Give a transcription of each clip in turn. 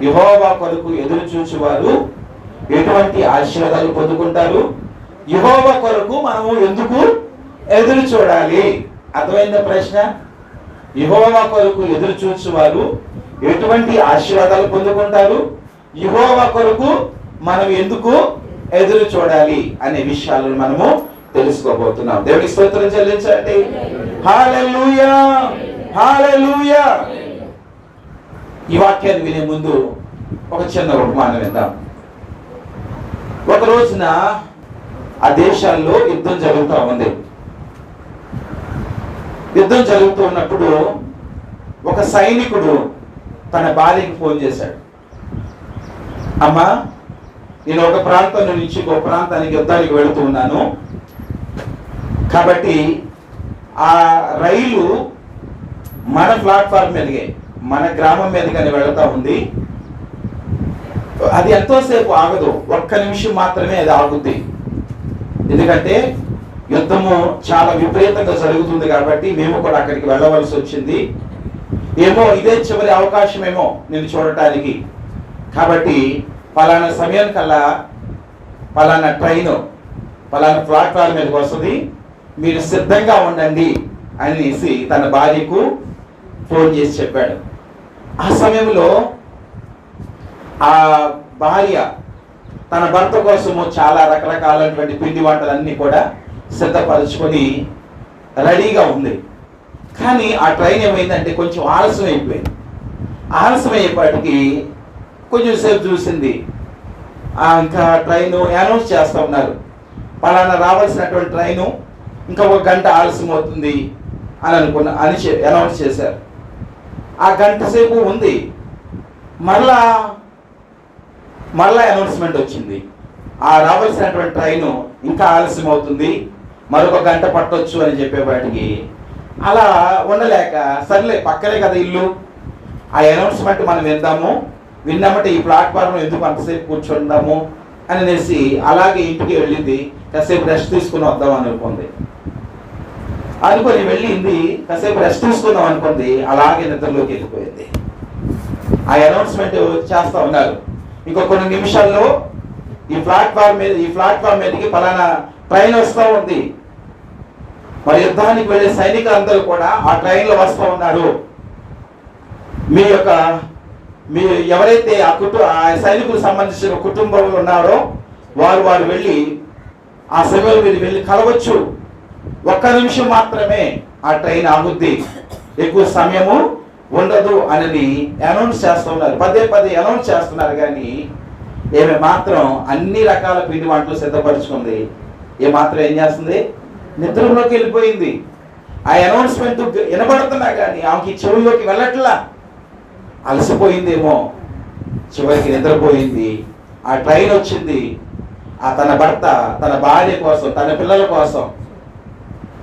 యెహోవా కొరకు ఎదురు చూచువారు ఎటువంటి ఆశీర్వాదాలు పొందుకుంటారు? యెహోవా కొరకు మనము ఎందుకు ఎదురు చూడాలి? అర్థమైందా ప్రశ్న? యెహోవా కొరకు ఎదురు చూచువారు ఎటువంటి ఆశీర్వాదాలు పొందుకుంటారు? యెహోవా కొరకు మనం ఎందుకు ఎదురు చూడాలి అనే విషయాలను మనము తెలుసుకోబోతున్నాం. దేవునికి స్తోత్రం చెల్లించండి. హల్లెలూయా, హల్లెలూయా. ఈ వాక్యాన్ని వినే ముందు ఒక చిన్న ఉపమానం విందాం. ఒక రోజున ఆ దేశాల్లో యుద్ధం జరుగుతూ ఉంది. యుద్ధం జరుగుతూ ఉన్నప్పుడు ఒక సైనికుడు తన భార్యకి ఫోన్ చేశాడు. అమ్మా, నేను ఒక ప్రాంతం నుంచి ఇంకో ప్రాంతానికి యుద్ధానికి వెళుతూ ఉన్నాను, కాబట్టి ఆ రైలు మన ప్లాట్ఫామ్ మీదకే, మన గ్రామం మీదగానే వెళుతూ ఉంది. అది ఎంతోసేపు ఆగదు, ఒక్క నిమిషం మాత్రమే అది ఆగుద్ది. ఎందుకంటే యుద్ధము చాలా విపరీతంగా జరుగుతుంది కాబట్టి మేము కూడా అక్కడికి వెళ్ళవలసి వచ్చింది. ఏమో ఇదే చివరి అవకాశమేమో నేను చూడటానికి. కాబట్టి పలానా సమయం కల్లా పలానా ట్రైన్ పలానా ప్లాట్ఫామ్ మీదకి వస్తుంది, మీరు సిద్ధంగా ఉండండి అనేసి తన భార్యకు ఫోన్ చేసి చెప్పాడు. ఆ సమయంలో ఆ భార్య తన భర్త కోసము చాలా రకరకాలైనటువంటి పిండి వంటలన్నీ కూడా సిద్ధపరచుకొని రెడీగా ఉంది. కానీ ఆ ట్రైన్ ఏమైందంటే కొంచెం ఆలస్యం అయిపోయింది. ఆలస్యం అయ్యేపాటికి కొంచెం సేపు చూసింది, ఇంకా ట్రైన్ అనౌన్స్ చేస్తూ ఉన్నారు, పలానా రావాల్సినటువంటి ట్రైను ఇంకా 1 గంట ఆలస్యం అవుతుంది అని అనౌన్స్ చేశారు. ఆ గంట సేపు ఉంది, మళ్ళా అనౌన్స్మెంట్ వచ్చింది, ఆ రావాల్సినటువంటి ట్రైను ఇంకా ఆలస్యం అవుతుంది, మరొక గంట పట్టొచ్చు అని చెప్పేపాటికి అలా ఉండలేక సర్లే పక్కనే కదా ఇల్లు, ఆ అనౌన్స్మెంట్ మనం విన్నామంటే ఈ ప్లాట్ఫామ్ ఎందుకు అంతసేపు కూర్చుందాము అనేసి అలాగే ఇంటికి వెళ్ళింది. కాసేపు రెస్ట్ తీసుకుని వద్దాం అనుకొని వెళ్ళింది. కాసేపు రెస్ట్ తీసుకుందాం అనుకుంది, అలాగే నిద్రలోకి వెళ్ళిపోయింది. ఆ అనౌన్స్మెంట్ చేస్తూ ఉన్నారు, ఇంకో కొన్ని నిమిషాల్లో ఈ ప్లాట్ఫామ్ మీదకి పలానా ట్రైన్ వస్తూ ఉంది, మరి యుద్ధానికి వెళ్ళే సైనికులందరూ కూడా ఆ ట్రైన్లో వస్తూ ఉన్నారు. మీ ఎవరైతే ఆ సైనికులకు సంబంధించిన కుటుంబంలో ఉన్నారో వారు వెళ్ళి ఆ సమయంలో మీరు వెళ్ళి కలవచ్చు, 1 నిమిషం మాత్రమే ఆ ట్రైన్ ఆగుద్ది, ఎక్కువ సమయము ఉండదు అని అనౌన్స్ చేస్తున్నారు. పదే అనౌన్స్ చేస్తున్నారు. కానీ ఏమి మాత్రం అన్ని రకాల పిండి వంటలు సిద్ధపరచుకుంది, ఏమాత్రం ఏం చేస్తుంది, నిద్రలోకి వెళ్ళిపోయింది. ఆ అనౌన్స్మెంట్ వినబడుతున్నా కానీ ఆమెకి చెవుల్లోకి వెళ్ళట్లా, అలసిపోయిందేమో, చివరికి నిద్రపోయింది. ఆ ట్రైన్ వచ్చింది, తన భర్త తన భార్య కోసం తన పిల్లల కోసం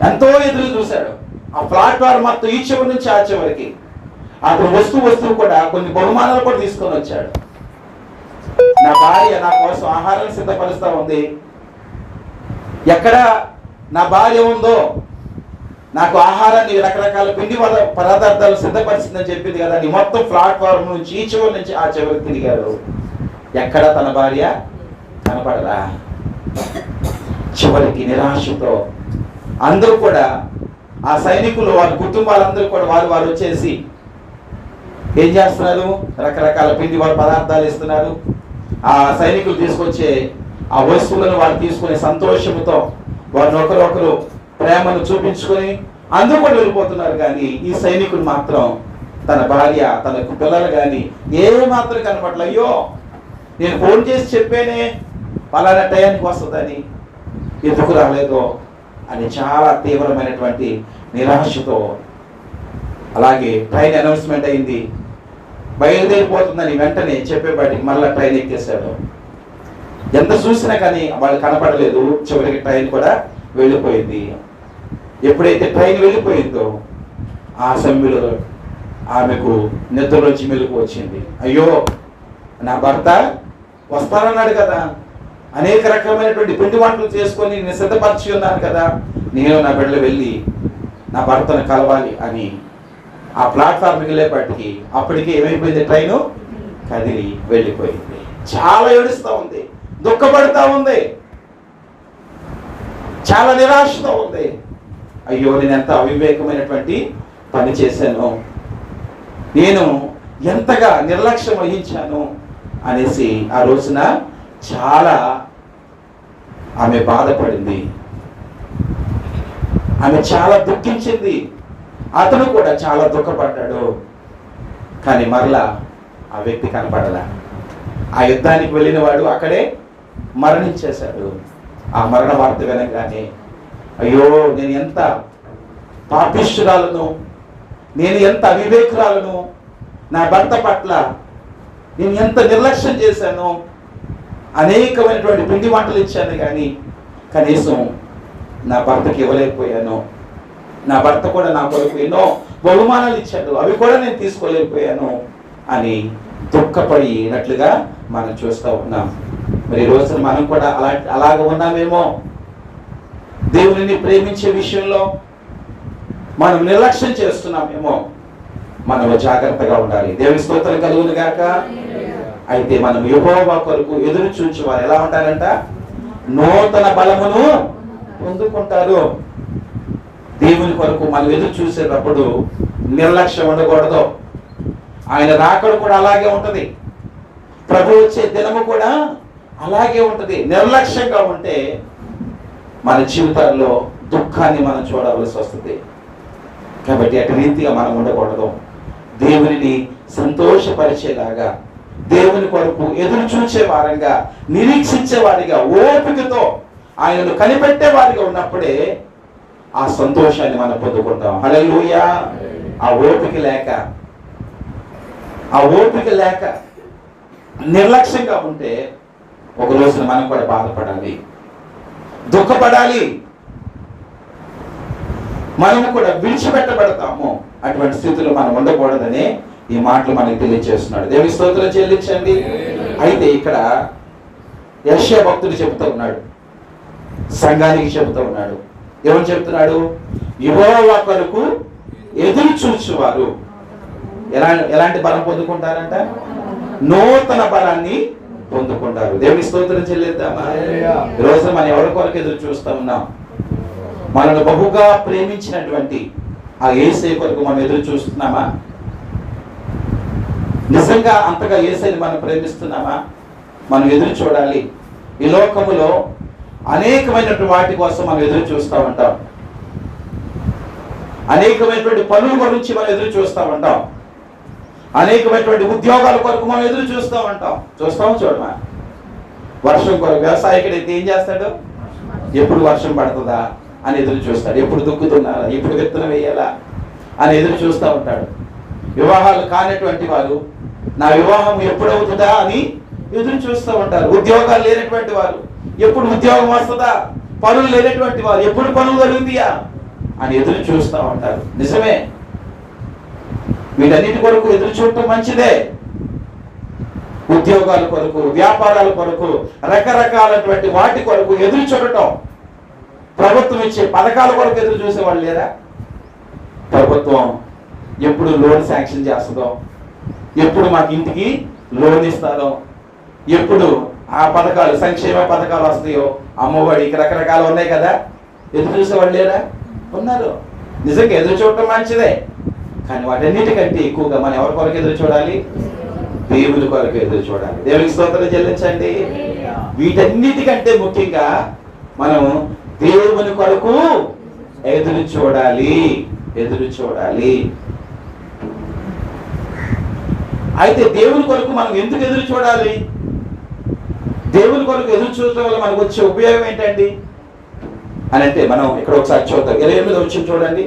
ఎంతో ఎదురు చూశాడు. ఆ ప్లాట్ఫామ్ మొత్తం ఈ చివరి నుంచి ఆ చివరికి అతను వస్తువు కూడా కొన్ని బహుమానాలు కూడా తీసుకొని వచ్చాడు. నా భార్య నా కోసం ఆహారం సిద్ధపరుస్తూ ఉంది, ఎక్కడ నా భార్య ఉందో నాకు ఆహారాన్ని రకరకాల పిండి పదార్థాలు సిద్ధపరిచిందని చెప్పింది కదా అని మొత్తం ప్లాట్ఫామ్ నుంచి ఈ చివరి నుంచి ఆ చివరికి తిరిగారు. ఎక్కడ తన భార్య కనపడరా. చివరికి నిరాశతో అందరూ కూడా ఆ సైనికులు వారి కుటుంబాలందరూ కూడా వారు వచ్చేసి ఏం చేస్తున్నారు, రకరకాల పిండి పదార్థాలు ఇస్తున్నారు. ఆ సైనికులు తీసుకొచ్చే ఆ వస్తువులను వారు తీసుకునే సంతోషంతో వారిని ఒకరొకరు ప్రేమను చూపించుకొని అందరూ కూడా వెళ్ళిపోతున్నారు. కానీ ఈ సైనికుడు మాత్రం తన భార్య తన పిల్లలు కానీ ఏ మాత్రం కనపడలే. అయ్యో, నేను ఫోన్ చేసి చెప్పానే పలానా టయానికి వస్తుందని, ఎందుకు రాలేదో అని చాలా తీవ్రమైనటువంటి నిరాశతో, అలాగే ట్రైన్ అనౌన్స్మెంట్ అయింది, బయలుదేరిపోతుందని వెంటనే చెప్పేపాటికి మళ్ళీ ట్రైన్ ఎక్కేశాడు. ఎంత చూసినా కానీ వాళ్ళు కనపడలేదు. చివరికి ట్రైన్ కూడా వెళ్ళిపోయింది. ఎప్పుడైతే ట్రైన్ వెళ్ళిపోయిందో ఆ సమయంలో ఆమెకు నిద్రలోంచి మెలుకు వచ్చింది. అయ్యో, నా భర్త వస్తారన్నాడు కదా, అనేక రకమైనటువంటి పిండి వంటలు చేసుకొని నేను సిద్ధపరిచి ఉన్నాను కదా, నేను నా బిడ్డలు వెళ్ళి నా భర్తను కలవాలి అని ఆ ప్లాట్ఫామ్కి వెళ్ళేపటికి అప్పటికే ఏమైపోయింది, ట్రైను కదిలి వెళ్ళిపోయింది. చాలా ఏడుస్తూ ఉంది, దుఃఖపడుతూ ఉంది, చాలా నిరాశతో ఉంది. అయ్యో, నేను ఎంత అవివేకమైనటువంటి పని చేశాను, నేను ఎంతగా నిర్లక్ష్యం వహించాను అనేసి ఆ రోజున చాలా ఆమె బాధపడింది, ఆమె చాలా దుఃఖించింది. అతను కూడా చాలా దుఃఖపడ్డాడు. కానీ మరలా ఆ వ్యక్తి కనపడలా. ఆ యుద్ధానికి వెళ్ళిన వాడు అక్కడే మరణించేశాడు. ఆ మరణ వార్త వినగానే అయ్యో, నేను ఎంత పాపిష్ఠురాలను, నేను ఎంత అవివేకురాలను, నా భర్త పట్ల నేను ఎంత నిర్లక్ష్యం చేశాను, అనేకమైనటువంటి పిండి వంటలు ఇచ్చాను, కానీ కనీసం నా భర్తకి ఇవ్వలేకపోయాను, నా భర్త కూడా నా కొరకు ఎన్నో బహుమానాలు ఇచ్చాడు, అవి కూడా నేను తీసుకోలేకపోయాను అని దుఃఖపడినట్లుగా మనం చూస్తూ ఉన్నాం. మరి ఈ రోజున మనం కూడా అలాగ ఉన్నామేమో. దేవునిని ప్రేమించే విషయంలో మనం నిర్లక్ష్యం చేస్తున్నామేమో. మనం జాగ్రత్తగా ఉండాలి. దేవుని స్తోత్రం కలుగును గాక. అయితే మనం యెహోవా కొరకు ఎదురు చూచి వారు ఎలా ఉంటారంట? నూతన బలమును పొందుకుంటారు. దేవుని కొరకు మనం ఎదురు చూసేటప్పుడు నిర్లక్ష్యం ఉండకూడదు. ఆయన రాకడు కూడా అలాగే ఉంటది, ప్రభు వచ్చే దినము కూడా అలాగే ఉంటది. నిర్లక్ష్యంగా ఉంటే మన జీవితాల్లో దుఃఖాన్ని మనం చూడవలసి వస్తుంది. కాబట్టి అటు రీతిగా మనం ఉండకూడదు. దేవునిని సంతోషపరిచేలాగా, దేవుని కొరకు ఎదురు చూచే వారంగా, నిరీక్షించే వారిగా, ఓపికతో ఆయనను కనిపెట్టే వారిగా ఉన్నప్పుడే ఆ సంతోషాన్ని మనం పొందుకుంటాం. హల్లెలూయా. ఆ ఓపిక లేక నిర్లక్ష్యంగా ఉంటే ఒక రోజున మనం కూడా బాధపడాలి, దుఃఖపడాలి, మనము కూడా విడిచిపెట్టబడతాము. అటువంటి స్థితిలో మనం ఉండకూడదని ఈ మాటలు మనకి తెలియజేస్తున్నాడు. దేవుని స్తోత్రం చెల్లించండి. అయితే ఇక్కడ యెషయా భక్తుడు చెబుతూ ఉన్నాడు, సంఘానికి చెబుతూ ఉన్నాడు. ఏమని చెప్తున్నాడు? యెహోవా కొరకు ఎదురు చూచువారు ఎలాంటి బలం పొందుకుంటారంట? నూతన బలాన్ని పొందుకుంటారు. దేవుని స్తోత్రం చెల్లిద్దామా? ఈరోజు మనం ఎవరి కొరకు ఎదురు చూస్తూ ఉన్నాం? మనల్ని బహుగా ప్రేమించినటువంటి ఆ యేసయ్య కొరకు మనం ఎదురు చూస్తున్నామా? నిజంగా అంతగా యేసయ్యని మనం ప్రేమిస్తున్నామా? మనం ఎదురు చూడాలి. ఈ లోకములో అనేకమైనటువంటి వాటి కోసం మనం ఎదురు చూస్తూ ఉంటాం. అనేకమైనటువంటి పనుల గురించి మనం ఎదురు చూస్తూ ఉంటాం. అనేకమైనటువంటి ఉద్యోగాల కొరకు మనం ఎదురు చూస్తూ ఉంటాం. చూడమా? వర్షం కొరకు వ్యవసాయకుడు అయితే ఏం చేస్తాడు? ఎప్పుడు వర్షం పడుతుందా అని ఎదురు చూస్తాడు. ఎప్పుడు దుక్కుతున్నారా, ఎప్పుడు విత్తనం వేయాలా అని ఎదురు చూస్తూ ఉంటాడు. వివాహాలు కానటువంటి వారు నా వివాహం ఎప్పుడవుతుందా అని ఎదురు చూస్తూ ఉంటారు. ఉద్యోగాలు లేనటువంటి వారు ఎప్పుడు ఉద్యోగం వస్తుందా, పనులు లేనటువంటి వారు ఎప్పుడు పనులు కలుగుతాయా అని ఎదురు చూస్తూ ఉంటారు. నిజమే, వీటన్నిటి కొరకు ఎదురు చూడటం మంచిదే. ఉద్యోగాల కొరకు, వ్యాపారాల కొరకు, రకరకాలటువంటి వాటి కొరకు ఎదురు చూడటం. ప్రభుత్వం ఇచ్చే పథకాల కొరకు ఎదురు చూసేవాళ్ళు లేరా? ప్రభుత్వం ఎప్పుడు లోన్ శాంక్షన్ చేస్తుందో, ఎప్పుడు మాకు ఇంటికి లోన్ ఇస్తారో, ఎప్పుడు ఆ పథకాలు, సంక్షేమ పథకాలు వస్తాయో, అమ్మఒడికి రకరకాలు ఉన్నాయి కదా, ఎదురు చూసేవాళ్ళు లేరా? ఉన్నారు. నిజంగా ఎదురు చూడటం మంచిదే. కానీ వాటన్నిటికంటే ఎక్కువగా మనం ఎవరి కొరకు ఎదురు చూడాలి? దేవుని కొరకు ఎదురు చూడాలి. దేవునికి స్తోత్రం చెల్లించండి. వీటన్నిటికంటే ముఖ్యంగా మనం దేవుని కొరకు ఎదురు చూడాలి. అయితే దేవుని కొరకు మనం ఎందుకు ఎదురు చూడాలి? దేవుని కొరకు ఎదురు చూడటం వల్ల మనకు వచ్చే ఉపయోగం ఏంటండి అని అంటే, మనం ఇక్కడ ఒకసారి చూద్దాం. 28వ వచనం చూడండి.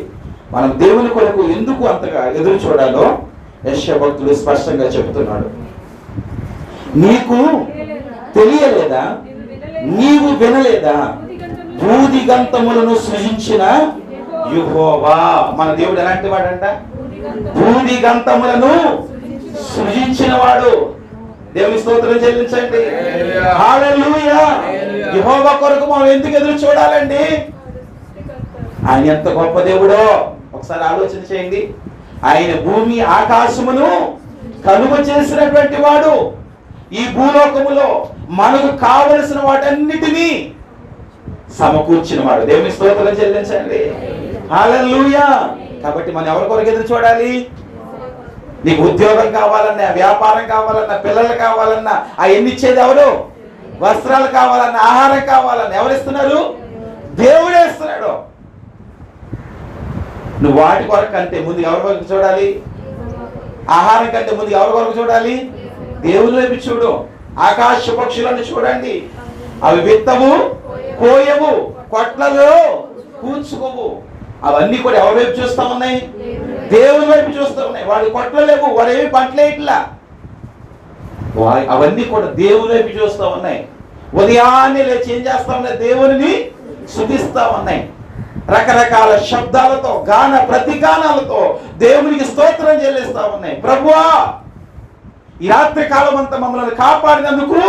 మనం దేవుని కొరకు ఎందుకు అంతగా ఎదురు చూడాలో యెషయా భక్తుడు స్పష్టంగా చెబుతున్నాడు. నీకు తెలియలేదా, నీవు వినలేదా, భూదిగంతములను సృజించిన యెహోవా. మన దేవుడు ఎలాంటి వాడంట? భూదిగంతములను సృజించిన వాడు. దేవుని స్తోత్రం చెల్లించండి. హల్లెలూయా. యెహోవా కొరకు మనం ఎందుకు ఎదురు చూడాలండి? ఆయన ఎంత గొప్ప దేవుడో ఒకసారి ఆలోచన చేయండి. ఆయన భూమి ఆకాశమును కలుగ చేసినటువంటి వాడు, ఈ భూలోకములో మనకు కావలసిన వాటన్నిటినీ సమకూర్చిన వాడు. దేవుని స్తోత్రం చెల్లించండి. హల్లెలూయా. కాబట్టి మనం ఎవరి కొరకు ఎదురు చూడాలి? నీకు ఉద్యోగం కావాలన్నా, వ్యాపారం కావాలన్నా, పిల్లలు కావాలన్నా అవన్నీ ఇచ్చేది ఎవరు? వస్త్రాలు కావాలన్నా, ఆహారం కావాలన్నా ఎవరు ఇస్తున్నారు? దేవుడే ఇస్తున్నాడు. నువ్వు వాటి కొరకు కంటే ముందు ఎవరి కొరకు చూడాలి? ఆహారం కంటే ముందు ఎవరి కొరకు చూడాలి? దేవుని వైపు చూడు. ఆకాశ పక్షులను చూడండి, అవి విత్తవు, కోయవు, కొట్లలో కూర్చుకోవు. అవన్నీ కూడా ఎవరి వైపు చూస్తా ఉన్నాయి? దేవుని వైపు చూస్తూ ఉన్నాయి. వాడి కొట్లు లేవు, వాడు ఏమి పంటలే ఇట్లా, అవన్నీ కూడా దేవుని వైపు చూస్తూ ఉన్నాయి. ఉదయాన్నే లేచి ఏం చేస్తా ఉన్నాయి? దేవుని స్తుతిస్తా ఉన్నాయి. రకరకాల శబ్దాలతో, గాన ప్రతిగానాలతో దేవునికి స్తోత్రం చెల్లిస్తా ఉన్నాయి. ప్రభువా, ఈ రాత్రి కాలం అంతా మమ్మల్ని కాపాడినందుకు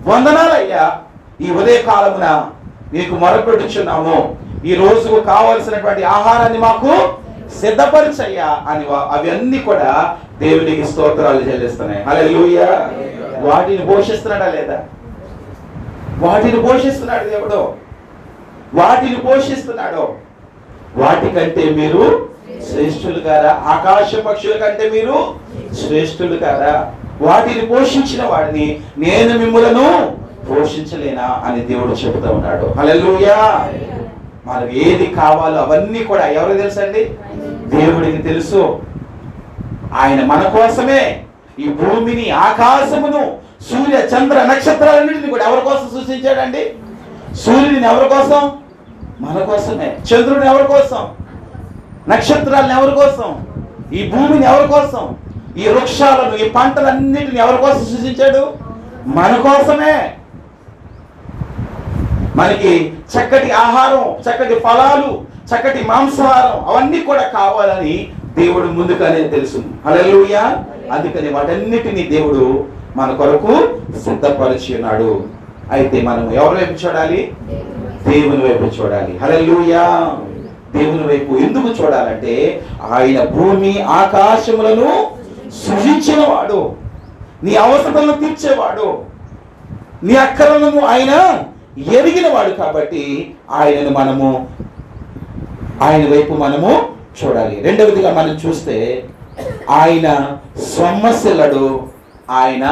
వందనాలయ్యా. ఈ ఉదయ కాలమున నీకు మొరపెట్టుచున్నాము. ఈ రోజుకు కావలసినటువంటి ఆహారాన్ని మాకు సిద్ధపరిచయ్యా అని అవన్నీ కూడా దేవునికి స్తోత్రాలు చెల్లిస్తున్నాయి. హల్లెలూయా. వాటిని పోషిస్తున్నాడా లేదా? వాటిని పోషిస్తున్నాడు దేవుడు. వాటిని పోషిస్తున్నాడు. వాటికంటే మీరు శ్రేష్ఠులు కారా? ఆకాశ పక్షుల కంటే మీరు శ్రేష్ఠులు కారా? వాటిని పోషించిన వాడిని నేను మిమ్ములను పోషించలేనా అని దేవుడు చెబుతూ ఉన్నాడు. హల్లెలూయా. మనకు ఏది కావాలో అవన్నీ కూడా ఎవరికి తెలుసండి? దేవుడికి తెలుసు. ఆయన మన కోసమే ఈ భూమిని, ఆకాశమును, సూర్య చంద్ర నక్షత్రాలన్నింటినీ కూడా ఎవరి కోసం సృష్టించాడండి? సూర్యుడిని ఎవరి కోసం? మన కోసమే. చంద్రుడిని ఎవరి కోసం? నక్షత్రాలను ఎవరి కోసం? ఈ భూమిని ఎవరి కోసం? ఈ వృక్షాలను, ఈ పంటలన్నింటిని ఎవరి కోసం సృష్టించాడు? మన కోసమే. మనకి చక్కటి ఆహారం, చక్కటి ఫలాలు, చక్కటి మాంసాహారం అవన్నీ కూడా కావాలని దేవుడు ముందుగానే తెలుసు. హల్లెలూయా. అందుకని వాటన్నిటిని దేవుడు మన కొరకు సిద్ధపరిచి ఉన్నాడు. అయితే మనం ఎవరి వైపు చూడాలి? దేవుని వైపు చూడాలి. హల్లెలూయా. దేవుని వైపు ఎందుకు చూడాలంటే ఆయన భూమి ఆకాశములను సృజించిన వాడు, నీ అవసరాలను తీర్చేవాడు, నీ అక్కరలను ఆయన ఎరిగిన వాడు. కాబట్టి ఆయన వైపు మనము చూడాలి. రెండవదిగా మనం చూస్తే ఆయన సొమ్మసిల్లడు, ఆయన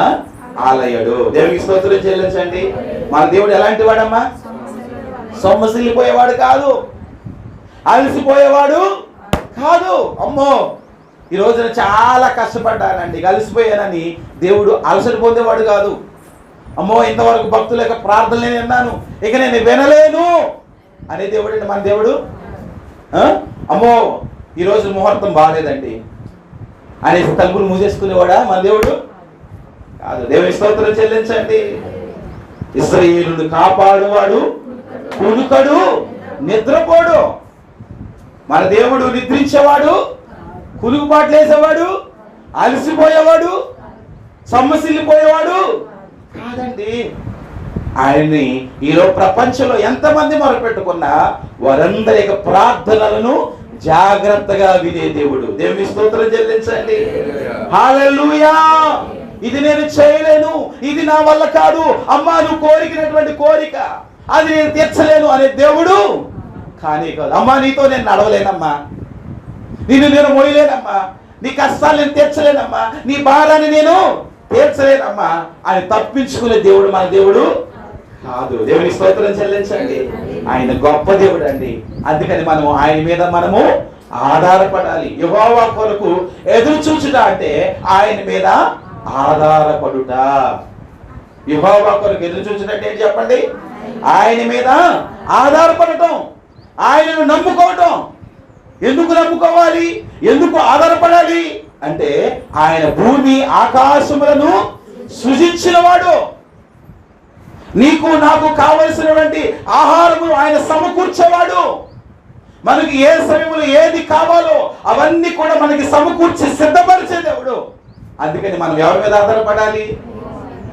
ఆలయడు. దేవునికి స్తోత్రం చెల్లించండి. మన దేవుడు ఎలాంటి వాడమ్మా? సొమ్మసిల్లిపోయేవాడు కాదు, అలసిపోయేవాడు కాదు. అమ్మో, ఈ రోజున చాలా కష్టపడ్డానండి, అలసిపోయానని దేవుడు అలసట పొందేవాడు కాదు. అమ్మో, ఇంతవరకు భక్తుల యొక్క ప్రార్థనలు నేను విన్నాను, ఇక నేను వినలేను అనే దేవుడు అండి మన దేవుడు. అమ్మో, ఈరోజు ముహూర్తం బాగాలేదండి అనేసి తలుపులు మూసేసుకునేవాడా మన దేవుడు కాదు. దేవుని స్తోత్రం చెల్లించండి. ఇశ్రాయేలును కాపాడువాడు కునుకడు, నిద్రపోడు. మన దేవుడు నిద్రించేవాడు, కునుకుపాట్లేసేవాడు, అలసిపోయేవాడు, సొమ్మసిల్లిపోయేవాడు కాదండి. ఆయన్ని ఈరోజు ప్రపంచంలో ఎంతమంది మొరపెట్టుకున్నా వారందరి యొక్క ప్రార్థనలను జాగ్రత్తగా వినే దేవుడు. దేవుని స్తోత్రం చెల్లించండి. హల్లెలూయా. ఇది నేను చేయలేను, ఇది నా వల్ల కాదు, అమ్మా నువ్వు కోరికినటువంటి కోరిక అది నేను తీర్చలేను అనే దేవుడు కానీ కాదు. అమ్మా, నీతో నేను నడవలేనమ్మా, నేను మోయలేనమ్మా, నీ కష్టాలు నేను తీర్చలేనమ్మా, నీ భారాన్ని నేను తీర్చలేనమ్మా అని తప్పించుకునే దేవుడు మన దేవుడు కాదు. దేవుని స్తోత్రం చెల్లించండి. ఆయన గొప్ప దేవుడు అండి. అందుకని మనము ఆయన మీద మనము ఆధారపడాలి. యెహోవా కొరకు ఎదురు చూచుట అంటే ఆయన మీద ఆధారపడుట. యెహోవా కొరకు ఎదురు చూచుట అంటే ఏంటి చెప్పండి? ఆయన మీద ఆధారపడటం, ఆయనను నమ్ముకోవటం. ఎందుకు నమ్ముకోవాలి, ఎందుకు ఆధారపడాలి అంటే ఆయన భూమి ఆకాశములను సృజించినవాడు. నీకు నాకు కావలసినటువంటి ఆహారము ఆయన సమకూర్చేవాడు. మనకి ఏ సమయంలో ఏది కావాలో అవన్నీ కూడా మనకి సమకూర్చి సిద్ధపరిచే దేవుడు. అందుకని మనం ఎవరి మీద ఆధారపడాలి?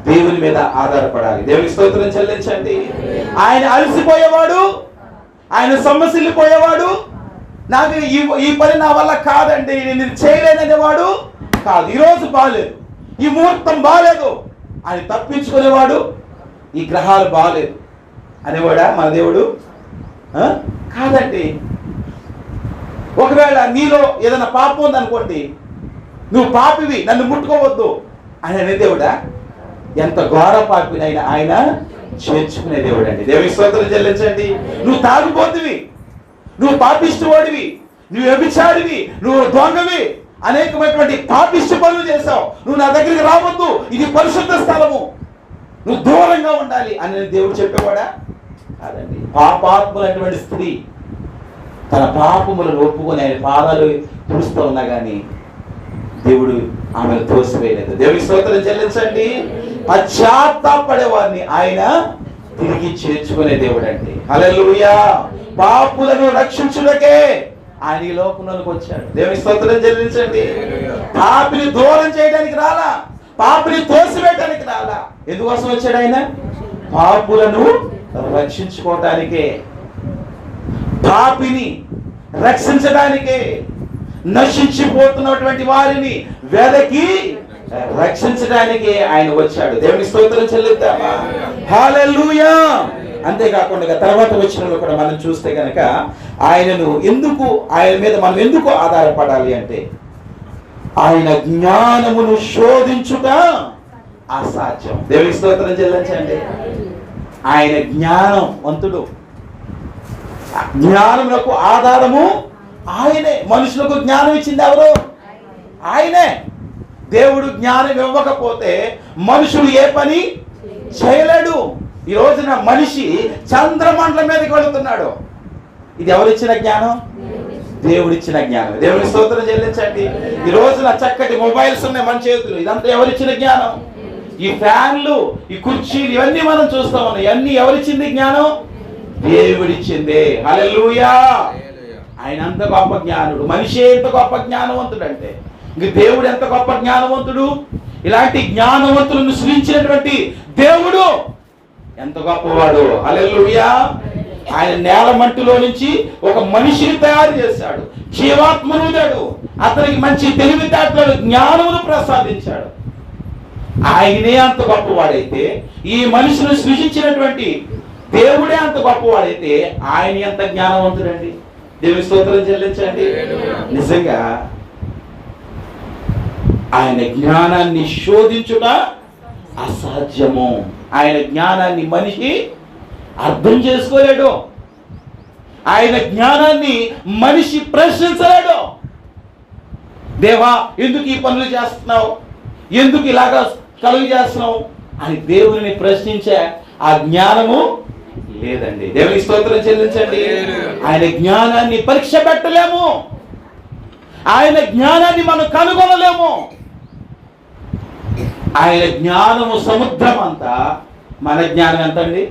దేవుని మీద ఆధారపడాలి. దేవుని స్తోత్రం చెల్లించండి. ఆయన అలసిపోయేవాడు, ఆయన సొమ్మసిల్లిపోయేవాడు, నాకు ఈ పని నా వల్ల కాదండి, నేను చేయలేననేవాడు కాదు. ఈరోజు బాగాలేదు, ఈ ముహూర్తం బాగాలేదు అని తప్పించుకునేవాడు, ఈ గ్రహాలు బాగాలేదు అనేవాడా మన దేవుడు? కాదండి. ఒకవేళ నీలో ఏదైనా పాపం ఉందనుకోండి, నువ్వు పాపివి, నన్ను ముట్టుకోవద్దు అని అనే దేవుడా? ఎంత ఘోర పాపినైనా ఆయన చేర్చుకునే దేవుడు అండి. దేవుని స్తోత్రం చెల్లించండి. నువ్వు తాగుబోతువి, నువ్వు పాపిష్టివాడివి, నువ్వు వ్యభిచారివి, నువ్వు దొంగవి, అనేకమైనటువంటి పాపిష్టి పనులు చేశావు, నువ్వు నా దగ్గరికి రావద్దు, ఇది పరిశుద్ధ స్థలము, నువ్వు దూరంగా ఉండాలి అని దేవుడు చెప్పేవాడా? కాదండి. పాపాత్ములైనటువంటి స్త్రీ తన పాపములను ఒప్పుకొని ఆయన పాదాలు తుడుస్తూ ఉన్నా కానీ దేవుడు ఆమెను తోసివేయలేదు. దేవునికి స్తోత్రం చెల్లించండి. పశ్చాత్తాపడే వారిని ఆయన తిరిగి చేర్చుకునే దేవుడు అండి. హల్లెలూయా. పాపులను రక్షించుటకే ఆయన ఈ లోకంలోకి వచ్చాడు. దేవునికి స్తోత్రం చెల్లించండి. పాపిని దూరం చేయడానికి రాలా, పాపిని తోసివేయడానికి రాలా. ఎందుకోసం వచ్చాడు ఆయన? పాపులను రక్షించుకోవటానికే, పాపిని రక్షించడానికే, నశించిపోతున్నటువంటి వారిని వెదకి రక్షించడానికే ఆయన వచ్చాడు. దేవుని స్తోత్రం చెల్లిద్దామా? హల్లెలూయా. అంతేకాకుండా తర్వాత వచ్చిన కూడా మనం చూస్తే కనుక ఆయనను ఎందుకు, ఆయన మీద మనం ఎందుకు ఆధారపడాలి అంటే ఆయన జ్ఞానమును శోధించుట అసాధ్యం. దేవుని స్తోత్రం చెల్లించండి. ఆయన జ్ఞానవంతుడు, జ్ఞానములకు ఆధారము ఆయనే. మనుషులకు జ్ఞానం ఇచ్చింది ఎవరు? ఆయనే. దేవుడు జ్ఞానం ఇవ్వకపోతే మనుషుడు ఏ పని చేయలేడు. ఈ రోజున మనిషి చంద్రమండలం మీదకి వెళుతున్నాడు. ఇది ఎవరిచ్చిన జ్ఞానం? దేవుడిచ్చిన జ్ఞానం. దేవుని స్తోత్రం చెల్లించండి. ఈ రోజున చక్కటి మొబైల్స్ ఉన్నాయి మన చేతులు, ఇదంతా ఎవరిచ్చిన జ్ఞానం? ఈ ఫ్యాన్లు, ఈ కుర్చీలు, ఇవన్నీ మనం చూస్తా ఉన్నాం, ఇవన్నీ ఎవరిచ్చింది జ్ఞానం? దేవుడిచ్చిందే. హల్లెలూయా. ఆయన అంత గొప్ప జ్ఞానుడు. మనిషి ఎంత గొప్ప జ్ఞానవంతుడు అంటే ఇంక దేవుడు ఎంత గొప్ప జ్ఞానవంతుడు. ఇలాంటి జ్ఞానవంతులను సృష్టించినటువంటి దేవుడు ఎంత గొప్పవాడు. హల్లెలూయా. ఆయన నేల మట్టిలో నుంచి ఒక మనిషిని తయారు చేశాడు, జీవాత్మనుదాడు, అతనికి మంచి తెలివితేటలు, జ్ఞానమును ప్రసాదించాడు. ఆయనే అంత గొప్పవాడైతే, ఈ మనిషిని సృష్టించినటువంటి దేవుడే అంత గొప్పవాడైతే ఆయన ఎంత జ్ఞానవంతుడండి. దేవుని స్తోత్రం చెల్లించండి. నిజంగా ఆయన జ్ఞానాన్ని శోధించుట అసాధ్యము. ఆయన జ్ఞానాన్ని మనిషి అర్థం చేసుకోలేడు. ఆయన జ్ఞానాన్ని మనిషి ప్రశ్నించలేడు. దేవా ఎందుకు ఈ పనులు చేస్తున్నావు, ఎందుకు ఇలాగా కలుగు చేస్తున్నావు అని దేవుని ప్రశ్నించే ఆ జ్ఞానము లేదండి. దేవునికి స్తోత్రం చెల్లించండి. ఆయన జ్ఞానాన్ని పరీక్ష పెట్టలేము, ఆయన జ్ఞానాన్ని మనం కనుగొనలేము. ఆయన జ్ఞానము సముద్రం అంతా, మన జ్ఞానం ఎంత అండి?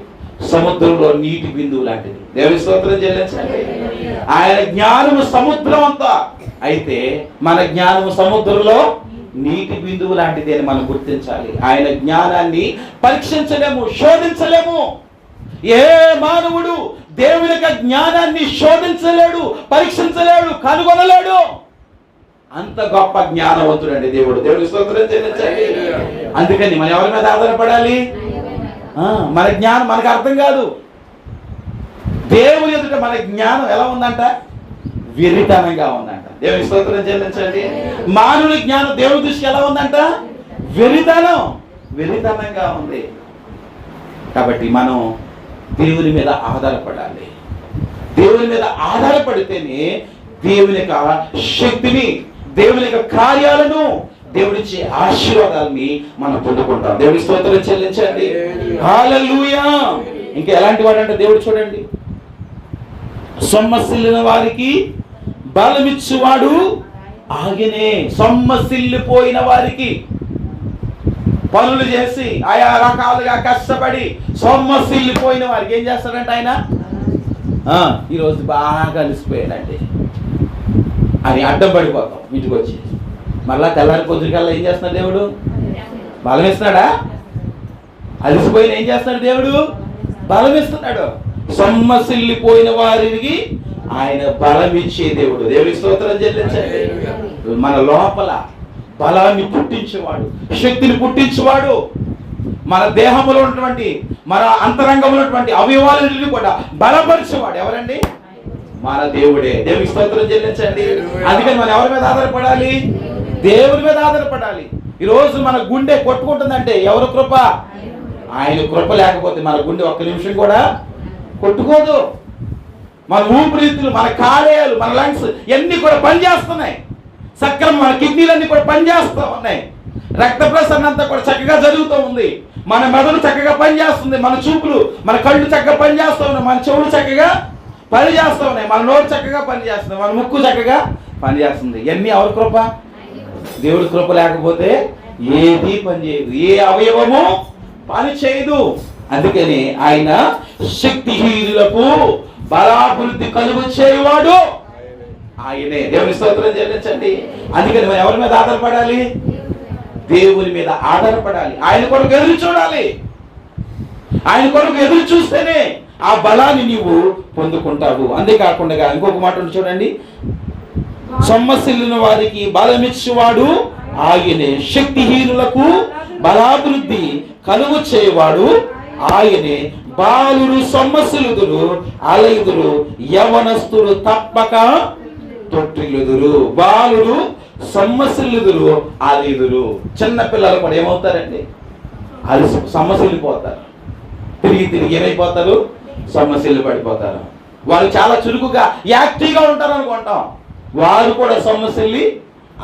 సముద్రంలో నీటి బిందువు లాంటిది. దేవుని స్తోత్రం చెల్లించండి. ఆయన జ్ఞానము సముద్రం అంతా అయితే మన జ్ఞానము సముద్రంలో నీటి బిందువు లాంటిది అని మనం గుర్తించాలి. ఆయన జ్ఞానాన్ని పరీక్షించలేము, శోధించలేము. ఏ మానవుడు దేవుని యొక్క జ్ఞానాన్ని శోధించలేడు, పరీక్షించలేడు, కనుగొనలేడు. అంత గొప్ప జ్ఞానవంతుడు అండి దేవుడు. దేవుడి స్తోత్రం చెల్లించండి. అందుకని మనం ఎవరి మీద ఆధారపడాలి? మన జ్ఞానం మనకు అర్థం కాదు. దేవుని ఎదుట మన జ్ఞానం ఎలా ఉందంట? వెర్రితనంగా ఉందంట. దేవుని స్తోత్రం చెల్లించండి. మానవుని జ్ఞానం దేవుని దృష్టి ఎలా ఉందంట? వెర్రితనంగా ఉంది. కాబట్టి మనం దేవుని మీద ఆధారపడాలి. దేవుని మీద ఆధారపడితేనే దేవుని యొక్క శక్తిని, దేవుని యొక్క కార్యాలను, దేవుడిచ్చే ఆశీర్వాదాలని మనం పొందుకుంటాం. దేవుని స్తోత్రం చెల్లించండి. హల్లెలూయా. ఇంకా ఎలాంటి వాడంటే దేవుడు చూడండి, సొమ్మసిల్లిన వారికి బలమిచ్చువాడు ఆగినే. సొమ్మసిల్లిపోయిన వారికి, పనులు చేసి ఆయా రకాలుగా కష్టపడి సొమ్మసిల్లిపోయిన వారికి ఏం చేస్తాడంటే ఆయన, ఈరోజు బాగా అలిసిపోయాడండి అని అడ్డం పడిపోతాం. ఇంటికి వచ్చి మళ్ళా తెల్లారి పొద్దుకల్లా ఏం చేస్తున్నాడు దేవుడు? బలం ఇస్తున్నాడా? అలిసిపోయిన ఏం చేస్తున్నాడు దేవుడు? బలం ఇస్తున్నాడు. సొమ్మసిల్లిపోయిన వారికి ఆయన బలం ఇచ్చే దేవుడు. దేవుడి స్తోత్రం చెల్లించండి. మన లోపల బలాన్ని పుట్టించేవాడు, శక్తిని పుట్టించేవాడు. మన దేహంలో ఉన్నటువంటి, మన అంతరంగంలో ఉన్నటువంటి అవయవాలన్నింటినీ కూడా బలపరిచేవాడు ఎవరండి? మన దేవుడే. దేవునికి స్తోత్రం చెల్లించండి. అందుకని మనం ఎవరి మీద ఆధారపడాలి? దేవుని మీద ఆధారపడాలి. ఈరోజు మన గుండె కొట్టుకుంటుందంటే ఎవరు కృప? ఆయన కృప లేకపోతే మన గుండె ఒక్క నిమిషం కూడా కొట్టుకోదు. మన ఊపిరితిత్తులు, మన కాలేయాలు, మన లంగ్స్ ఇవన్నీ కూడా పనిచేస్తున్నాయి. సక్రమం మన కిడ్నీలన్నీ కూడా పనిచేస్తూ ఉన్నాయి. రక్త ప్రసరణ అంతా కూడా చక్కగా జరుగుతూ ఉంది. మన మెదడు చక్కగా పనిచేస్తుంది. మన చూపులు, మన కళ్ళు చక్కగా పనిచేస్తూ ఉన్నాయి. మన చెవులు చక్కగా పనిచేస్తూ ఉన్నాయి. మన నోరు చక్కగా పనిచేస్తుంది. మన ముక్కు చక్కగా పనిచేస్తుంది. ఇవన్నీ ఎవరి కృప? దేవుడి కృప లేకపోతే ఏది పనిచేయదు, ఏ అవయవము పని చేయదు. అందుకని ఆయన శక్తిహీనులకు బలాభివృద్ధి కలుగు చేయవాడు ఆయనే. దేవుని స్తోత్రం చెల్లించండి. అందుకని మనం ఎవరి మీద ఆధారపడాలి? దేవుని మీద ఆధారపడాలి. ఆయన కొరకు ఎదురు చూడాలి. ఆయన కొరకు ఎదురు చూస్తేనే ఆ బలాన్ని నీవు పొందుకుంటావు. అంతేకాకుండా ఇంకొక మాట చూడండి, సొమ్మసిల్లిన వారికి బలమిచ్చేవాడు ఆయనే, శక్తిహీనులకు బలాభివృద్ధి కలుగు చేయవాడు ఆయనే. బాలురు సొమ్మసిల్లుదురు, అలయుదురు, యవనస్తులు తప్పక తొట్టిల్లుదురు. బాలురు సొమ్మసిల్లుదురు, అలయుదురు. చిన్న పిల్లలు కూడా ఏమవుతారండి? అలసి సొమ్మసిల్లిపోతారు. తిరిగి ఏమైపోతారు? సొమ్మసిల్లి పడిపోతారు. వాళ్ళు చాలా చురుకుగా యాక్టివ్గా ఉంటారు అనుకుంటాం, వారు కూడా సొమ్మసిల్లి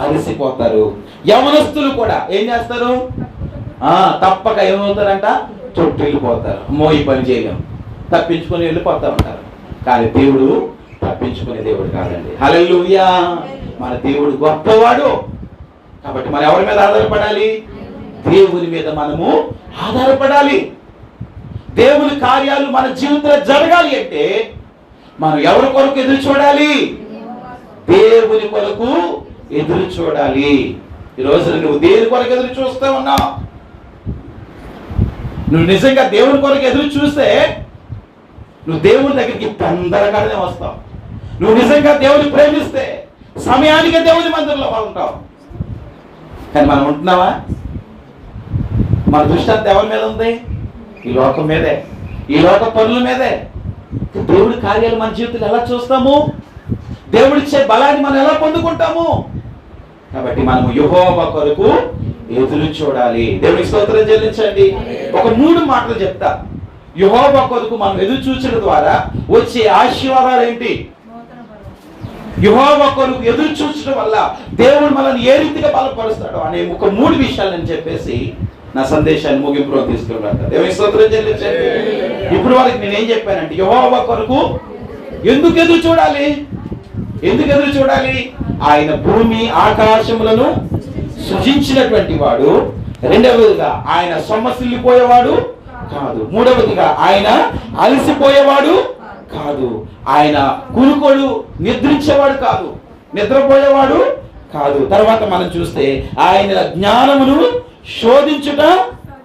అలసిపోతారు. యవనస్తులు కూడా ఏం చేస్తారు? తప్పక ఏమవుతారంట? తొట్టిల్లిపోతారు. ఈ పని చేయలేము, తప్పించుకొని వెళ్ళిపోతా ఉంటారు. కానీ దేవుడు తప్పించుకునే దేవుడు కాదండి. హల్లెలూయా. మన దేవుడు గొప్పవాడు. కాబట్టి మనం ఎవరి మీద ఆధారపడాలి? దేవుని మీద మనము ఆధారపడాలి. దేవుని కార్యాలు మన జీవితంలో జరగాలి అంటే మనం ఎవరి కొరకు ఎదురు చూడాలి? దేవుని కొరకు ఎదురు చూడాలి. ఈరోజు నువ్వు దేని కొరకు ఎదురు చూస్తూ ఉన్నావు? నువ్వు నిజంగా దేవుని కొరకు ఎదురు చూస్తే నువ్వు దేవుని దగ్గరికి తొందరగానే వస్తావు. నువ్వు నిజంగా దేవుని ప్రేమిస్తే సమయానికి దేవుని మందిరంలో ఉంటావు. కానీ మనం ఉంటున్నావా? మన దృష్టి అంతా ఎవరి మీద ఉంది? ఈ లోకం మీదే, ఈ లోక పనుల మీదే. దేవుడి కార్యాలు మన జీవితంలో ఎలా చూస్తాము? దేవుడిచ్చే బలాన్ని మనం ఎలా పొందుకుంటాము? కాబట్టి మనము యెహోవా కొరకు ఎదురు చూడాలి. దేవునికి స్తోత్రం చెల్లించండి. ఒక 3 మాటలు చెప్తా. యెహోవా కొరకు మనం ఎదురు చూచడం ద్వారా వచ్చే ఆశీర్వాదాలు ఏంటి? యెహోవా కొరకు ఎదురు చూచడం వల్ల దేవుడు మనల్ని ఏ రీతిగా బలపరుస్తాడు అనే ఒక 3 విషయాలు నేను చెప్పేసి నా సందేశాన్ని ముగింపులో తీసుకున్నాను. దేవునికి స్తోత్రం చెల్లించండి. ఇప్పుడు వరకు నేనేం చెప్పానంటే యెహోవా కొరకు ఎందుకు ఎదురు చూడాలి? ఎందుకు ఎదురు చూడాలి? ఆయన భూమి ఆకాశములను సృజించినటువంటి వాడు. రెండవదిగా ఆయన సొమ్మసిల్లిపోయేవాడు కాదు. మూడవదిగా ఆయన అలసిపోయేవాడు కాదు. ఆయన కునుకోడు నిద్రించేవాడు కాదు, నిద్రపోయేవాడు కాదు. తర్వాత మనం చూస్తే ఆయన జ్ఞానమును శోధించుట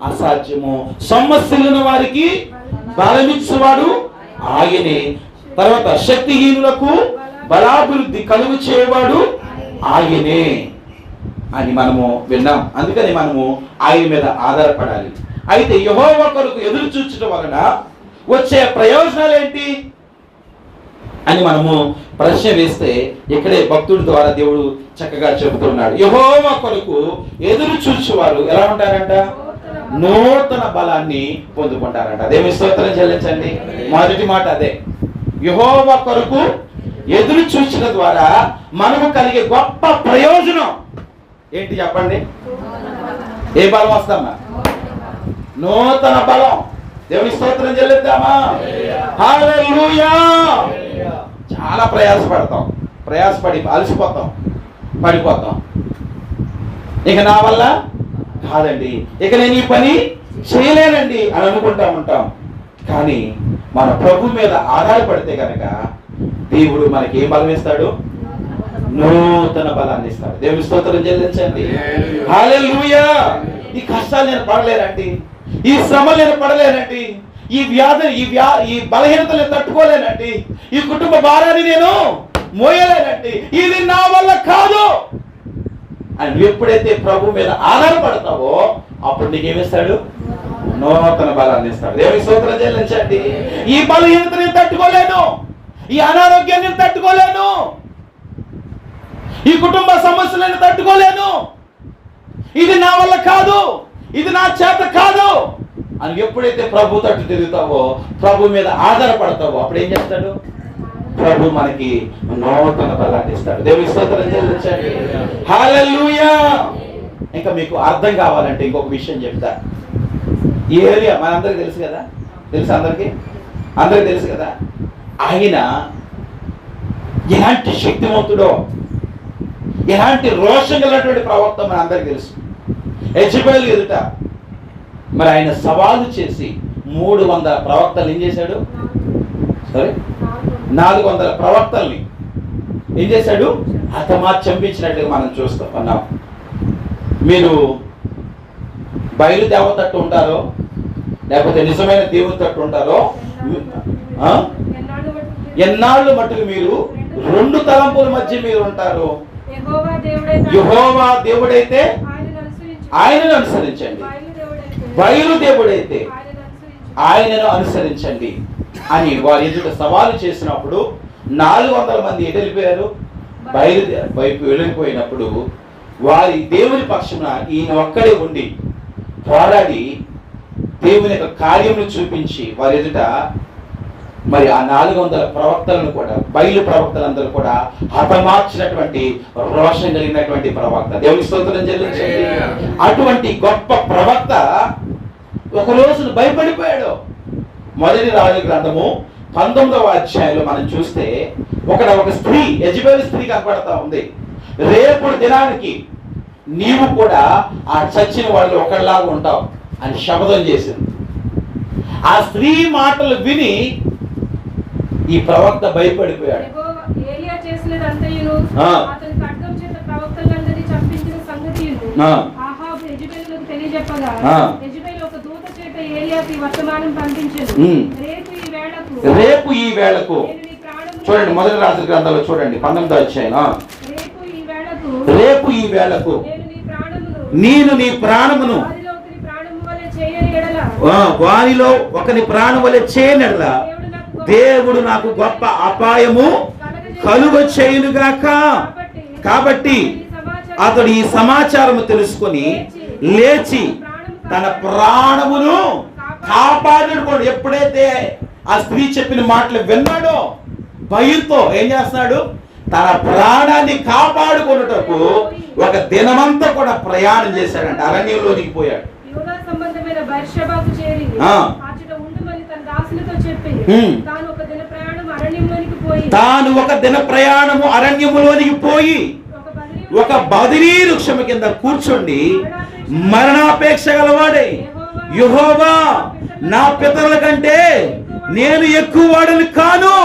అసాధ్యము. సొమ్మసిల్లిన వారికి బలమిచ్చేవాడు ఆయనే. తర్వాత శక్తిహీనులకు బలాభివృద్ధి కలుగు చేయవాడు ఆయనే అని మనము విన్నాం. అందుకని మనము ఆయన మీద ఆధారపడాలి. అయితే యెహోవా కొరకు ఎదురు చూచడం వలన వచ్చే ప్రయోజనాలు ఏంటి అని మనము ప్రశ్న వేస్తే ఇక్కడే భక్తుడి ద్వారా దేవుడు చక్కగా చెబుతున్నాడు. యెహోవా కొరకు ఎదురు చూచేవారు ఎలా ఉంటారంట? నూతన బలాన్ని పొందుకుంటారంట. దేవుని స్తోత్రం చెల్లించండి. మొదటి మాట అదే. యెహోవా కొరకు ఎదురు చూచడం ద్వారా మనము కలిగే గొప్ప ప్రయోజనం ఏంటి చెప్పండి? ఏ బలం వస్తామా? నూతన బలం. దేవుని స్తోత్రం చెల్లిద్దామా? హల్లెలూయా. చాలా ప్రయాసపడి అలసిపోతాం, పడిపోతాం. ఇక నా వల్ల కాదండి, ఇక నేను ఈ పని చేయలేనండి అని అనుకుంటా ఉంటాం. కానీ మన ప్రభు మీద ఆధారపడితే కనుక దేవుడు మనకి ఏం బలం ఇస్తాడు? నూతన బలాన్ని ఇస్తాడు. దేవుని స్తోత్రం చెల్లించండి. హల్లెలూయా. ఈ కష్టాలు నేను పడలేనండి, ఈ శ్రమలు నేను పడలేనండి, ఈ వ్యాధి ఈ బలహీనతలు తట్టుకోలేనండి, ఈ కుటుంబ భారాన్ని నేను మోయలేనండి, ఇది నా వల్ల కాదు అని నువ్వు ఎప్పుడైతే ప్రభు మీద ఆధారపడతావో అప్పుడు నీకేమిస్తాడు? నూతన బలాన్ని ఇస్తాడు. దేవుని స్తోత్రం చెల్లించండి. ఈ బలహీనతని తట్టుకోలేను, ఈ అనారోగ్యాన్ని తట్టుకోలేను, ఈ కుటుంబ సమస్యలను తట్టుకోలేను, ఇది నా వల్ల కాదు, ఇది నా చేత కాదు అని ఎప్పుడైతే ప్రభు తట్టు తిరుగుతావో, ప్రభు మీద ఆధారపడతావో అప్పుడు ఏం చేస్తాడు? ప్రభు మనకి నూతన బలాన్ని ఇస్తాడు. దేవుని స్తోత్రం చెల్లించండి. హల్లెలూయా. ఇంకా మీకు అర్థం కావాలంటే ఇంకొక విషయం చెప్తా. ఈ ఏరియా మనందరికీ తెలుసు కదా, తెలుసు అందరికీ తెలుసు కదా. ఆయన ఎలాంటి శక్తివంతుడో, ఎలాంటి రోషం కలిగినటువంటి ప్రవక్త మన అందరికీ తెలుసు. యెజెబెల్ ఎదుట మరి ఆయన సవాలు చేసి 300 ప్రవక్తలు ఏం చేశాడు? 400 ప్రవక్తల్ని ఏం చేశాడు? హతమార్చి చంపించినట్టుగా మనం చూస్తున్నాం. మీరు బయలు దేవత తట్టు ఉంటారో లేకపోతే నిజమైన దేవుని తట్టు ఉంటారో, ఎన్నాళ్ళు మట్టుకు మీరు 2 తలంపుల మధ్య మీరు ఉంటారు. యెహోవా దేవుడైతే ఆయనను అనుసరించండి, బయలు దేవుడైతే ఆయనను అనుసరించండి అని వారి ఎదుట సవాలు చేసినప్పుడు 400 మంది ఎటు వెళ్ళిపోయారు? బయలు వైపు వెళ్ళిపోయినప్పుడు వారి దేవుని పక్షమున ఈయన ఒక్కడే ఉండి పోరాడి దేవుని యొక్క కార్యమును చూపించి వారి ఎదుట మరి ఆ 400 ప్రవక్తలను కూడా, బయలు ప్రవక్తలందరూ కూడా హతమార్చినటువంటి రోషం కలిగినటువంటి ప్రవక్త. దేవుని స్తోత్రం చెల్లించండి. అటువంటి గొప్ప ప్రవక్త ఒక రోజున భయపడిపోయాడు. మొదటి రాజు గ్రంథము 19వ అధ్యాయంలో మనం చూస్తే ఒక స్త్రీ, యెజెబెల్ స్త్రీ కనపడతా ఉంది. రేపు దినానికి నీవు కూడా ఆ చచ్చిన వాళ్ళు ఒకళ్ళలాగా ఉంటావు అని శపథం చేసింది. ఆ స్త్రీ మాటలు విని ఈ ప్రవక్త భయపడిపోయాడు. రేపు ఈ వేళకు చూడండి, మొదటి రాజు గ్రంథంలో చూడండి 19వ అధ్యాయం. రేపు ఈ వేళకు నేను నీ ప్రాణమును వారిలో ఒకని ప్రాణం వలె చేయనెడల దేవుడు నాకు గొప్ప అపాయము కలుగ చేయునుగాక. కాబట్టి అతడు ఈ సమాచారము తెలుసుకొని లేచి తన ప్రాణమును కాపాడుకోడు. ఎప్పుడైతే ఆ స్త్రీ చెప్పిన మాటలు విన్నాడో భయంతో ఏం చేస్తున్నాడు? తన ప్రాణాన్ని కాపాడుకున్నటకు ఒక దినమంతా కూడా ప్రయాణం చేశాడంట. అరణ్యంలోనికి పోయాడు. తాను ఒక దిన ప్రయాణము అరణ్యములోనికి పోయి ఒక బదిరీ వృక్షము కింద కూర్చోండి మరణాపేక్ష గలవాడై, యెహోవా నా పితరుల కంటే నేను ఎక్కువ వాడని కాను,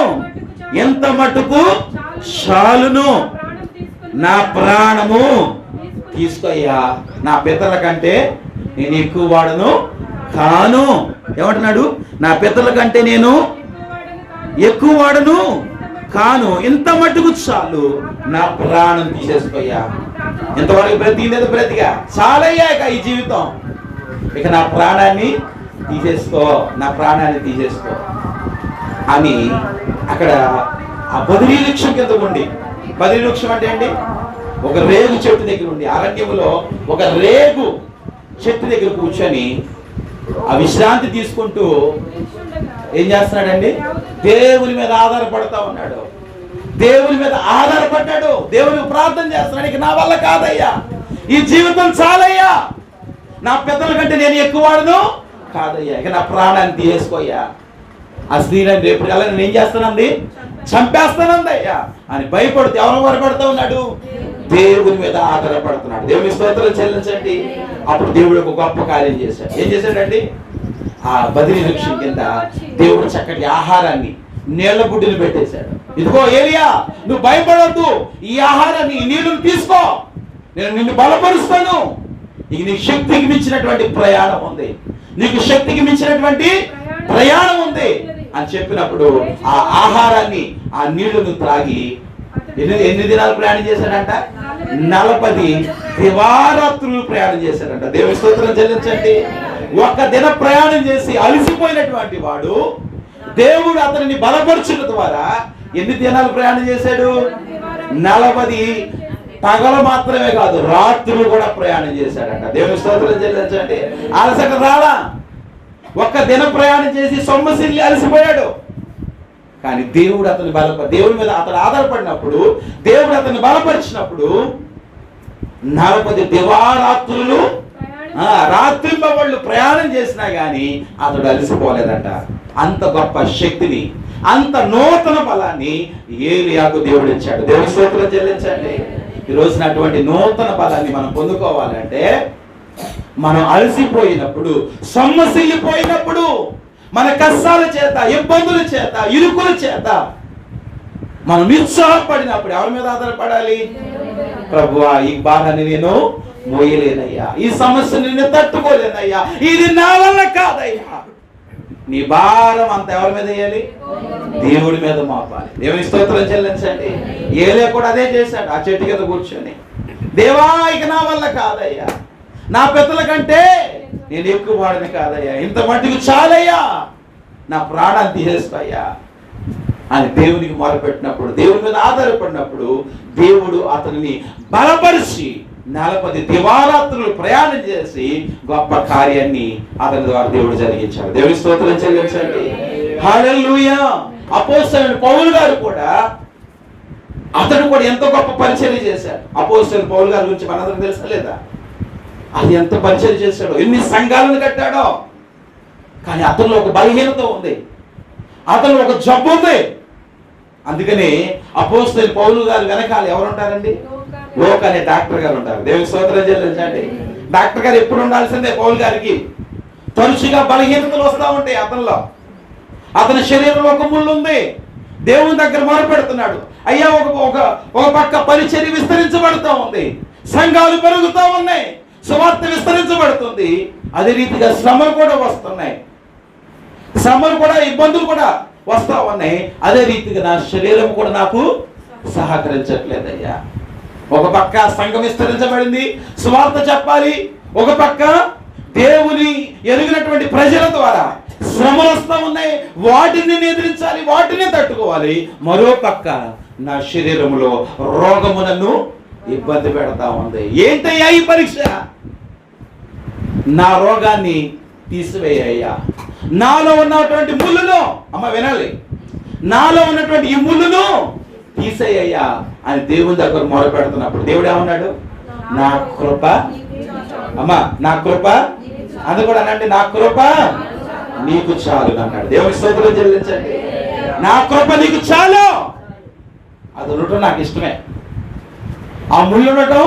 ఎంత మటుకు చాలును, నా ప్రాణము తీసుకోయ్యా, నా పితరుల కంటే నేను ఎక్కువ వాడను కాను. ఏమంటున్నాడు? నా పితరుల కంటే నేను ఎక్కువ వాడను కాను, ఇంత మట్టుకు చాలు, నా ప్రాణం తీసేసుకోయ్యా. ఇంతవరకు బ్రతికినది బ్రతిగా చాలయ్యాక ఈ జీవితం, ఇక నా ప్రాణాన్ని తీసేసుకో, నా ప్రాణాన్ని తీసేసుకో అని అక్కడ ఆ బదిరీ వృక్షం కింద ఉండి, బదిరీ వృక్షం అంటే ఏంటి? ఒక రేగు చెట్టు దగ్గర ఉండి, అరణ్యములో ఒక రేగు చెట్టు దగ్గర కూర్చొని ఆ విశ్రాంతి తీసుకుంటూ ఏం చేస్తున్నాడండి? దేవుని మీద ఆధారపడతా ఉన్నాడు. దేవుని మీద ఆధారపడ్డాడు. దేవునికి ప్రార్థన చేస్తున్నాడు. ఇక నా వల్ల కాదయ్యా, ఈ జీవితం చాలయ్యా, నా పెద్దల కంటే నేను ఎక్కువ వాడను కాదయ్యా, ఇక నా ప్రాణాన్ని తీసేసుకోయ్యా. ఆ స్త్రీని రేపు కల్లా నేను ఏం చేస్తానండి? చంపేస్తానంది అయ్యా అని భయపడుతూ ఎవరు భయపడుతూ ఉన్నాడు? దేవుని మీద ఆధారపడుతున్నాడు. దేవుని స్తోత్రం చెల్లించండి. అప్పుడు దేవుడు ఒక గొప్ప కార్యం చేశాడు. ఏం చేశాడండి? ఆ బదిరీ వృక్షం కింద దేవుడు చక్కటి ఆహారాన్ని, నీళ్ల బుడ్డిని పెట్టేశాడు. ఇదిగో ఏలియా, నువ్వు భయపడొద్దు, ఈ ఆహారాన్ని, ఈ నీళ్లను తీసుకో, నేను నిన్ను బలపరుస్తాను. ఇక నీ శక్తికి మించినటువంటి ప్రయాణం ఉంది, నీకు శక్తికి మించినటువంటి ప్రయాణం ఉంది అని చెప్పినప్పుడు ఆ ఆహారాన్ని, ఆ నీళ్లను త్రాగి ఎన్ని దినాలు ప్రయాణం చేశాడంట? 40 దివారాత్రులు ప్రయాణం చేశాడంట. దేవుని స్తోత్రం చెల్లించండి. ఒక దిన ప్రయాణం చేసి అలసిపోయినటువంటి వాడు దేవుడు అతనిని బలపరచుట ద్వారా ఎన్ని దినాలు ప్రయాణం చేశాడు? 40 పగలు మాత్రమే కాదు, రాత్రులు కూడా ప్రయాణం చేశాడంట. దేవుని స్తోత్రం చెల్లించండి. అలసట రాలా, ఒక్క దిన ప్రయాణం చేసి సొమ్మసిల్లి అలసిపోయాడు. కానీ దేవుడు అతని దేవుడి మీద అతను ఆధారపడినప్పుడు, దేవుడు అతన్ని బలపరిచినప్పుడు 40 దివారాత్రులు రాత్రింబవళ్ళు ప్రయాణం చేసినా గాని అతడు అలసిపోలేదంట. అంత గొప్ప శక్తిని, అంత నూతన బలాన్ని ఏలియాకు దేవుడు ఇచ్చాడు. దేవుని స్తోత్రం చెల్లించండి. ఈ రోజున అటువంటి నూతన బలాన్ని మనం పొందుకోవాలంటే, మనం అలసిపోయినప్పుడు, సొమ్మసిల్లిపోయినప్పుడు, మన కష్టాల చేత, ఇబ్బందుల చేత, ఇరుకుల చేత మనం నిరుత్సాహపడినప్పుడు ఎవరి మీద ఆధారపడాలి? ప్రభువా, ఈ భారాన్ని నేను మోయలేనయ్యా, ఈ సమస్యను నేను తట్టుకోలేనయ్యా, ఇది నా వల్ల కాదయ్యా. నీ భారం అంత ఎవరి మీద వేయాలి? దేవుడి మీద మోపాలి. దేవుని స్తోత్రం చెల్లించండి. ఏలే కూడా అదే చేశాడు. ఆ చెట్టు కింద కూర్చొని, దేవా ఇక నా వల్ల కాదయ్యా, నా పెద్దల కంటే నేను ఎక్కువ వాడిని కాదయ్యా, ఇంత మట్టికి చాలయ్యా, నా ప్రాణాన్ని తీసేస్తాయ్యా అని దేవునికి మొరపెట్టినప్పుడు, దేవుని మీద ఆధారపడినప్పుడు దేవుడు అతనిని బలపరిచి 40 దివారాత్రులు ప్రయాణం చేసి గొప్ప కార్యాన్ని అతని ద్వారా దేవుడు జరిగించాడు. దేవుని స్తోత్రం చెల్లించండి. హల్లెలూయా. అపోస్తలుడైన పౌలు గారు కూడా, అతడు కూడా ఎంతో గొప్ప పరిచర్య చేశాడు. అపోస్తలుడైన పౌలు గారి గురించి మనందరం తెలుసా లేదా? అది ఎంత పరిచర్య చేశాడో, ఎన్ని సంఘాలను కట్టాడో. కానీ అతనిలో ఒక బలహీనత ఉంది, అతను ఒక జబ్బు ఉంది. అందుకని అపోస్తలుడైన పౌలు గారు వెనకాల ఎవరు ఉంటారండి? లోక అనే డాక్టర్ గారు ఉంటారు. దేవుని స్తోత్రం చెల్లించండి. డాక్టర్ గారు ఎప్పుడు ఉండాల్సిందే పౌలు గారికి. తరచుగా బలహీనతలు వస్తూ ఉంటాయి అతనిలో. అతని శరీరంలో ఒక ముళ్ళు ఉంది. దేవుని దగ్గర మొరపెడుతున్నాడు. అయ్యా, ఒక పక్క పరిచర్య విస్తరించబడుతూ ఉంది, సంఘాలు పెరుగుతూ ఉన్నాయి, సువార్త విస్తరించబడుతుంది. అదే రీతిగా శ్రమలు కూడా వస్తున్నాయి, శ్రమలు కూడా, ఇబ్బందులు కూడా వస్తూ ఉన్నాయి. అదే రీతిగా నా శరీరం కూడా నాకు సహకరించట్లేదయ్యా. ఒక పక్క సంఘం విస్తరించబడింది, సువార్త చెప్పాలి, ఒక పక్క దేవుని ఎరిగినటువంటి ప్రజల ద్వారా శ్రమలు వస్తూ ఉన్నాయి, వాటిని ఎదిరించాలి, వాటిని తట్టుకోవాలి. మరో పక్క నా శరీరంలో రోగము నన్ను ఇబ్బంది పెడతా ఉంది. ఏంటయ్యా ఈ పరీక్ష? నా రోగాన్ని తీసివేయ్యా, నాలో ఉన్నటువంటి ముళ్ళును, అమ్మ వినాలి, నాలో ఉన్నటువంటి ఈ ముళ్ళును తీసేయ్యా అని దేవుని దగ్గర మొర పెడుతున్నప్పుడు దేవుడు ఏమన్నాడు? నా కృప, అమ్మ నా కృప, అది కూడా అనండి, నా కృప నీకు చాలు అన్నాడు. దేవుని స్తోత్రం చెల్లించండి. నా కృప నీకు చాలు. అది ఉండటం నాకు ఇష్టమే, ఆ ముళ్ళు ఉండటం,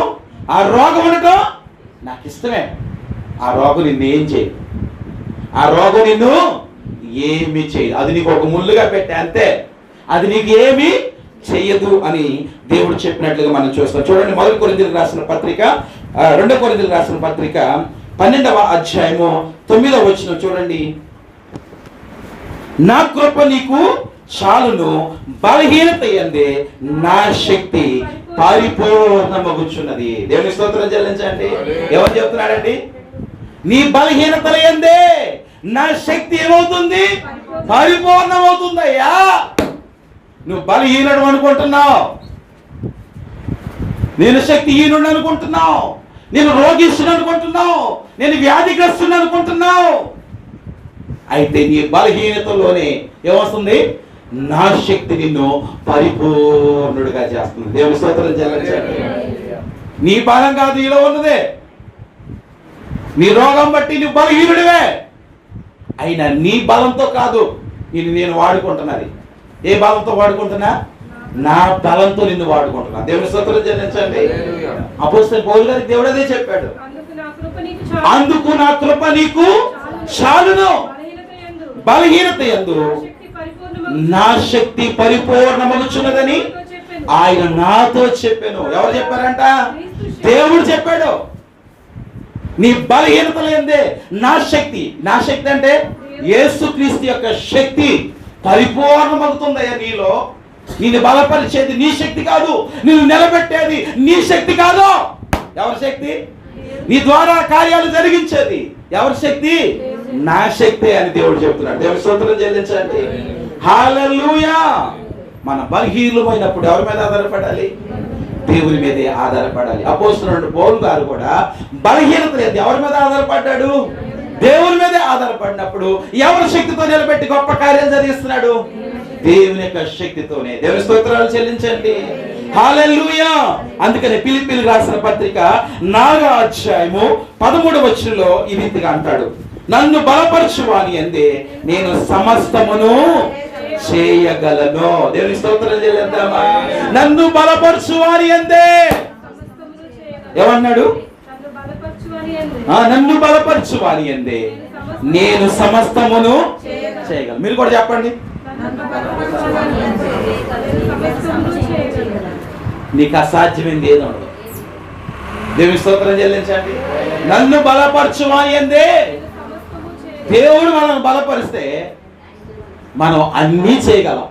ఆ రోగం ఉండటం నాకు ఇష్టమే. ఆ రోగం నిన్ను ఏం చేయదు, ఆ రోగం నిన్ను ఏమి చేయదు. అది నీకు ఒక ముళ్ళుగా పెట్టే అంతే, అది నీకు ఏమి చెయ్యదు అని దేవుడు చెప్పినట్లుగా మనం చూస్తాం. చూడండి, 1 కొరింథీయులకు రాసిన పత్రిక, 2 కొరింథీయులకు రాసిన పత్రిక 12వ అధ్యాయము 9వ వచనం చూడండి. నా కృప నీకు చాలును, బలహీనత యందే నా శక్తి పరిపూర్ణమగుచున్నది. దేవుని స్తోత్రం చెల్లించండి. ఎవరు చెప్తున్నాడండి? నీ బలహీనతల యందే నా శక్తి ఏమవుతుంది? పరిపూర్ణమవుతుందయ్యా. నువ్వు బలహీనుడు అనుకుంటున్నావు, నేను శక్తిహీనుడు అనుకుంటున్నావు, నేను రోగిస్తుడు అనుకుంటున్నావు, నేను వ్యాధిగ్రస్తుడు అనుకుంటున్నావు. అయితే నీ బలహీనతలోనే ఏమొస్తుంది? నా శక్తి నిన్ను పరిపూర్ణుడిగా చేస్తుంది. దేవుని స్తోత్రం చెల్లించండి. నీ బలం కాదు నీలో ఉన్నదే, నీ రోగం బట్టి నువ్వు బలహీనుడివే. అయినా నీ బలంతో కాదు నేను వాడుకుంటున్నది. ఏ బలంతో వాడుకుంటున్నా? నా బలంతో నిన్ను వాడుకుంటున్నా. దేవుని స్తోత్రం చెల్లించండి. అపోస్తలుడైన పౌలు గారికి దేవుడు అదే చెప్పాడు, అందుకు నా కృప నీకు చాలును, బలహీనత యందు నా శక్తి పరిపూర్ణమగుచున్నదని ఆయన నాతో చెప్పాను. ఎవరు చెప్పారంట? దేవుడు చెప్పాడు. నీ బలహీనతలు యందే నా శక్తి, నా శక్తి అంటే యేసుక్రీస్తు యొక్క శక్తి పరిపూర్ణమవుతుందయ్యా నీలో. నిన్ను బలపరిచేది నీ శక్తి కాదు, నిన్ను నిలబెట్టేది నీ శక్తి కాదు. ఎవరి శక్తి? నీ ద్వారా కార్యాలు జరిగించేది ఎవరి శక్తి? నా శక్తి అని దేవుడు చెప్తున్నాడు. దేవుడి స్తోత్రం చెల్లించండి. హల్లెలూయా. మన బలహీనమైనప్పుడు ఎవరి మీద ఆధారపడాలి? దేవుని మీదే ఆధారపడాలి. అపోస్తలుడు పౌలు గారు కూడా బలహీనత లేదు, ఎవరి మీద ఆధారపడ్డాడు? దేవుని మీదే ఆధారపడినప్పుడు ఎవరి శక్తితో నిలబెట్టి గొప్ప కార్యాలు జరిగిస్తున్నాడు? దేవుని యొక్క శక్తితోనే. దేవుని స్తోత్రాలు చెల్లించండి. హల్లెలూయా. అందుకనే ఫిలిప్పీయులకు రాసిన పత్రిక 4వ అధ్యాయము 13వ వచనంలో ఈ రీతిగా అంటాడు, నన్ను బలపరచువాని యందే నేను సమస్తమును చేయగలను. దేవుని స్తోత్రం చెల్లిద్దామా? నన్ను బలపరచువాని యందే ఏమన్నాడు? నన్ను బలపరచువాని యందే నేను సమస్తమును చేయగలను. మీరు కూడా చెప్పండి. నీకు అసాధ్యమైంది ఏదో ఉండదు. దేవుని స్తోత్రం చెల్లించండి. నన్ను బలపరచువాని యందే. దేవుడు మనం బలపరిస్తే మనం అన్నీ చేయగలం.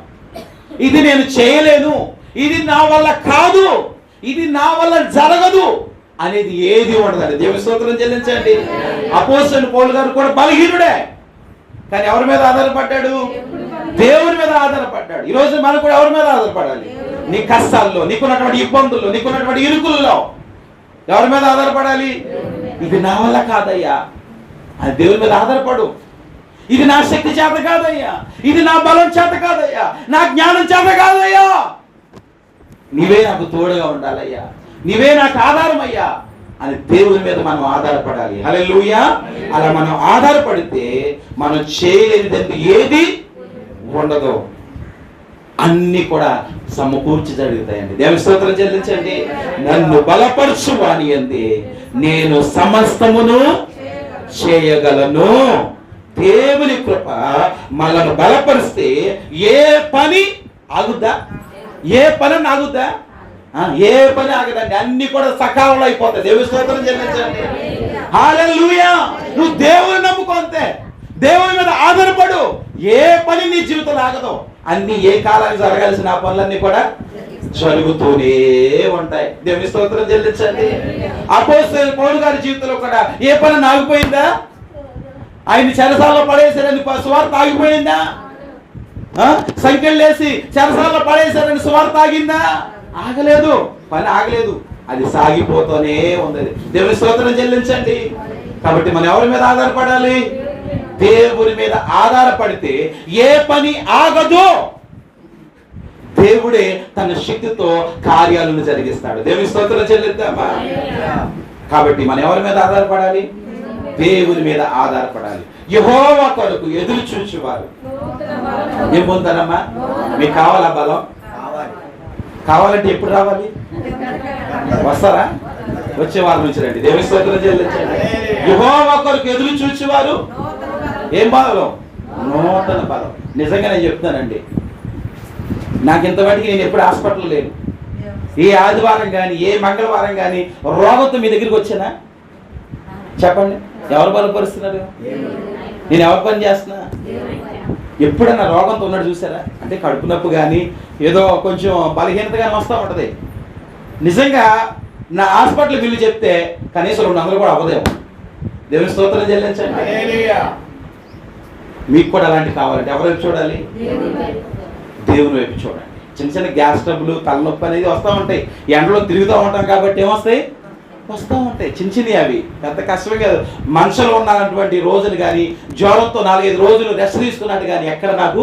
ఇది నేను చేయలేను, ఇది నా వల్ల కాదు, ఇది నా వల్ల జరగదు అనేది ఏది ఉండదండి. దేవుని స్తోత్రం చెల్లించండి. అపోస్తలుడు పౌలు గారు కూడా బలహీనుడే, కానీ ఎవరి మీద ఆధారపడ్డాడు? దేవుని మీద ఆధారపడ్డాడు. ఈరోజు మనం కూడా ఎవరి మీద ఆధారపడాలి? నీ కష్టాల్లో, నీకున్నటువంటి ఇబ్బందుల్లో, నీకున్నటువంటి ఇరుకుల్లో ఎవరి మీద ఆధారపడాలి? ఇది నా వల్ల కాదయ్యా అది దేవుని మీద ఆధారపడు. ఇది నా శక్తి చేత కాదయ్యా, ఇది నా బలం చేత కాదయ్యా, నా జ్ఞానం చేత కాదయ్యా, నీవే నాకు తోడుగా ఉండాలయ్యా, నీవే నాకు ఆధారం అయ్యా అని దేవుని మీద మనం ఆధారపడాలి. హల్లెలూయా. అలా మనం ఆధారపడితే మనం చేయలేనిదంటూ ఏది ఉండదు, అన్ని కూడా సమకూర్చి జరుగుతాయండి. దేవుని స్తోత్రం చెల్లించండి. నన్ను బలపరచువాని యందే నేను సమస్తమును చేయగలను. దేవుని కృప మనల్ని బలపరిస్తే ఏ పని ఆగుద్దా? ఏ పని ఆగుద్దా? ఏ పని ఆగదండి. అన్ని కూడా సకాలంలో అయిపోతాయి. దేవుని స్తోత్రం చెల్లించండి. హల్లెలూయా. నువ్వు దేవుని నమ్ముకుంటే, దేవుని మీద ఆధారపడు, ఏ పని నీ జీవితంలో ఆగదు. అన్ని ఏ కాలానికి జరగాల్సిన ఆ పనులన్నీ కూడా జరుగుతూనే ఉంటాయి. దేవుని స్తోత్రం చెల్లించండి. అపోస్తలుడు పౌలు గారి జీవితంలో కూడా ఏ పని ఆగిపోయిందా? ఆయన చెరసాలలో పడేశారని సువార్త ఆగిపోయిందా? సంఖ్యలు వేసి చెరసాలలో పడేశారని సువార్త ఆగిందా? ఆగలేదు. పని ఆగలేదు, అది సాగిపోతూనే ఉంది. దేవుని స్తోత్రం చెల్లించండి. కాబట్టి మనం ఎవరి మీద ఆధారపడాలి? దేవుని మీద ఆధారపడితే ఏ పని ఆగదు. దేవుడే తన శక్తితో కార్యాలను జరిగిస్తాడు. దేవుని స్తోత్రం చెల్లిద్దామా? కాబట్టి మనం ఎవరి మీద ఆధారపడాలి? దేవుని మీద ఆధారపడాలి. యెహోవా కొరకు ఎదురు చూచువారు ఏం పొందుతారమ్మా? మీకు కావాలా బలం? కావాలంటే ఎప్పుడు రావాలి? వస్తారా? వచ్చే వారం నుంచి రండి. దేవుని స్తోత్రం చెల్లించండి. యెహోవా కొరకు ఎదురు చూచువారు ఏం బలం? నూతన బలం. నిజంగా నేను చెప్తానండి, నాకు ఇంతవరకు నేను ఎప్పుడు హాస్పిటల్ లేను. ఏ ఆదివారం కానీ ఏ మంగళవారం కానీ రోగంతో మీ దగ్గరికి వచ్చానా? చెప్పండి. ఎవరు బలపరుస్తున్నారు? నేను ఎవరు పని చేస్తున్నా? ఎప్పుడన్నా రోగంతో ఉన్నాడు చూసారా? అంటే కడుపు నొప్పి కానీ ఏదో కొంచెం బలహీనత కానీ వస్తూ ఉంటుంది. నిజంగా నా హాస్పిటల్ బిల్లు చెప్తే కనీసం 200 కూడా అవ్వదేమో. దేవుని స్తోత్రం చెల్లించండి. మీకు కూడా అలాంటి కావాలంటే ఎవరి వైపు చూడాలి? దేవుని వైపు చూడండి. చిన్న చిన్న గ్యాస్ ట్రబుల్, తలనొప్పి అనేది వస్తూ ఉంటాయి. ఎండలో తిరుగుతూ ఉంటాం కాబట్టి ఏమొస్తాయి? వస్తూ ఉంటాయి. చిన్న చిన్నవి, అవి పెద్ద కష్టమే కాదు. మనుషులు ఉన్నటువంటి రోజులు కానీ జ్వరంతో 4-5 రోజులు రెస్ట్ తీసుకున్నట్టు కానీ ఎక్కడ నాకు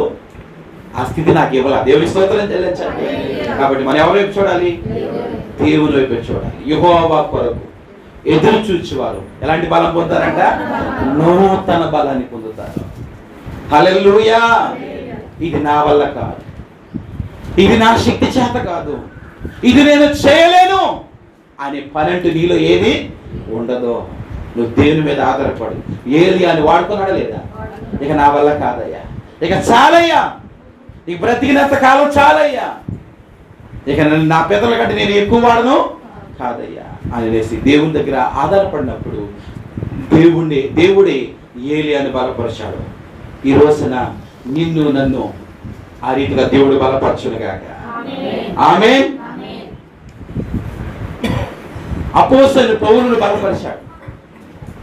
ఆ స్థితి నాకు ఇవ్వాలి. దేవుని స్తోత్రం చెల్లించండి. కాబట్టి మనం ఎవరి వైపు చూడాలి? దేవుని వైపు చూడాలి. యెహోవా కొరకు ఎదురు చూచేవారు ఎలాంటి బలం పొందుతారంట? నూతన బలాన్ని పొందుతారు. హల్లెలూయా. ఇది నా వల్ల కాదు, ఇది నా శక్తి చేత కాదు, ఇది నేను చేయలేను అనే పనంటూ నీలో ఏది ఉండదు. నువ్వు దేవుని మీద ఆధారపడు. ఏలియాని వాడుకున్నాడా లేదా? ఇక నా వల్ల కాదయ్యా, ఇక చాలయ్యా, ఇక బ్రతికినంత కాలం చాలయ్యా, ఇక నా పెద్దల కంటే నేను ఎక్కువ వాడను కాదయ్యా అనేసి దేవుని దగ్గర ఆధారపడినప్పుడు దేవుడే ఏలియాని బలపరిచాడు. ఈ రోజున నిన్ను నన్ను ఆ రీతిగా దేవుడు బలపరచునుగాక. ఆమేన్. అపోస్తలుడు పౌలును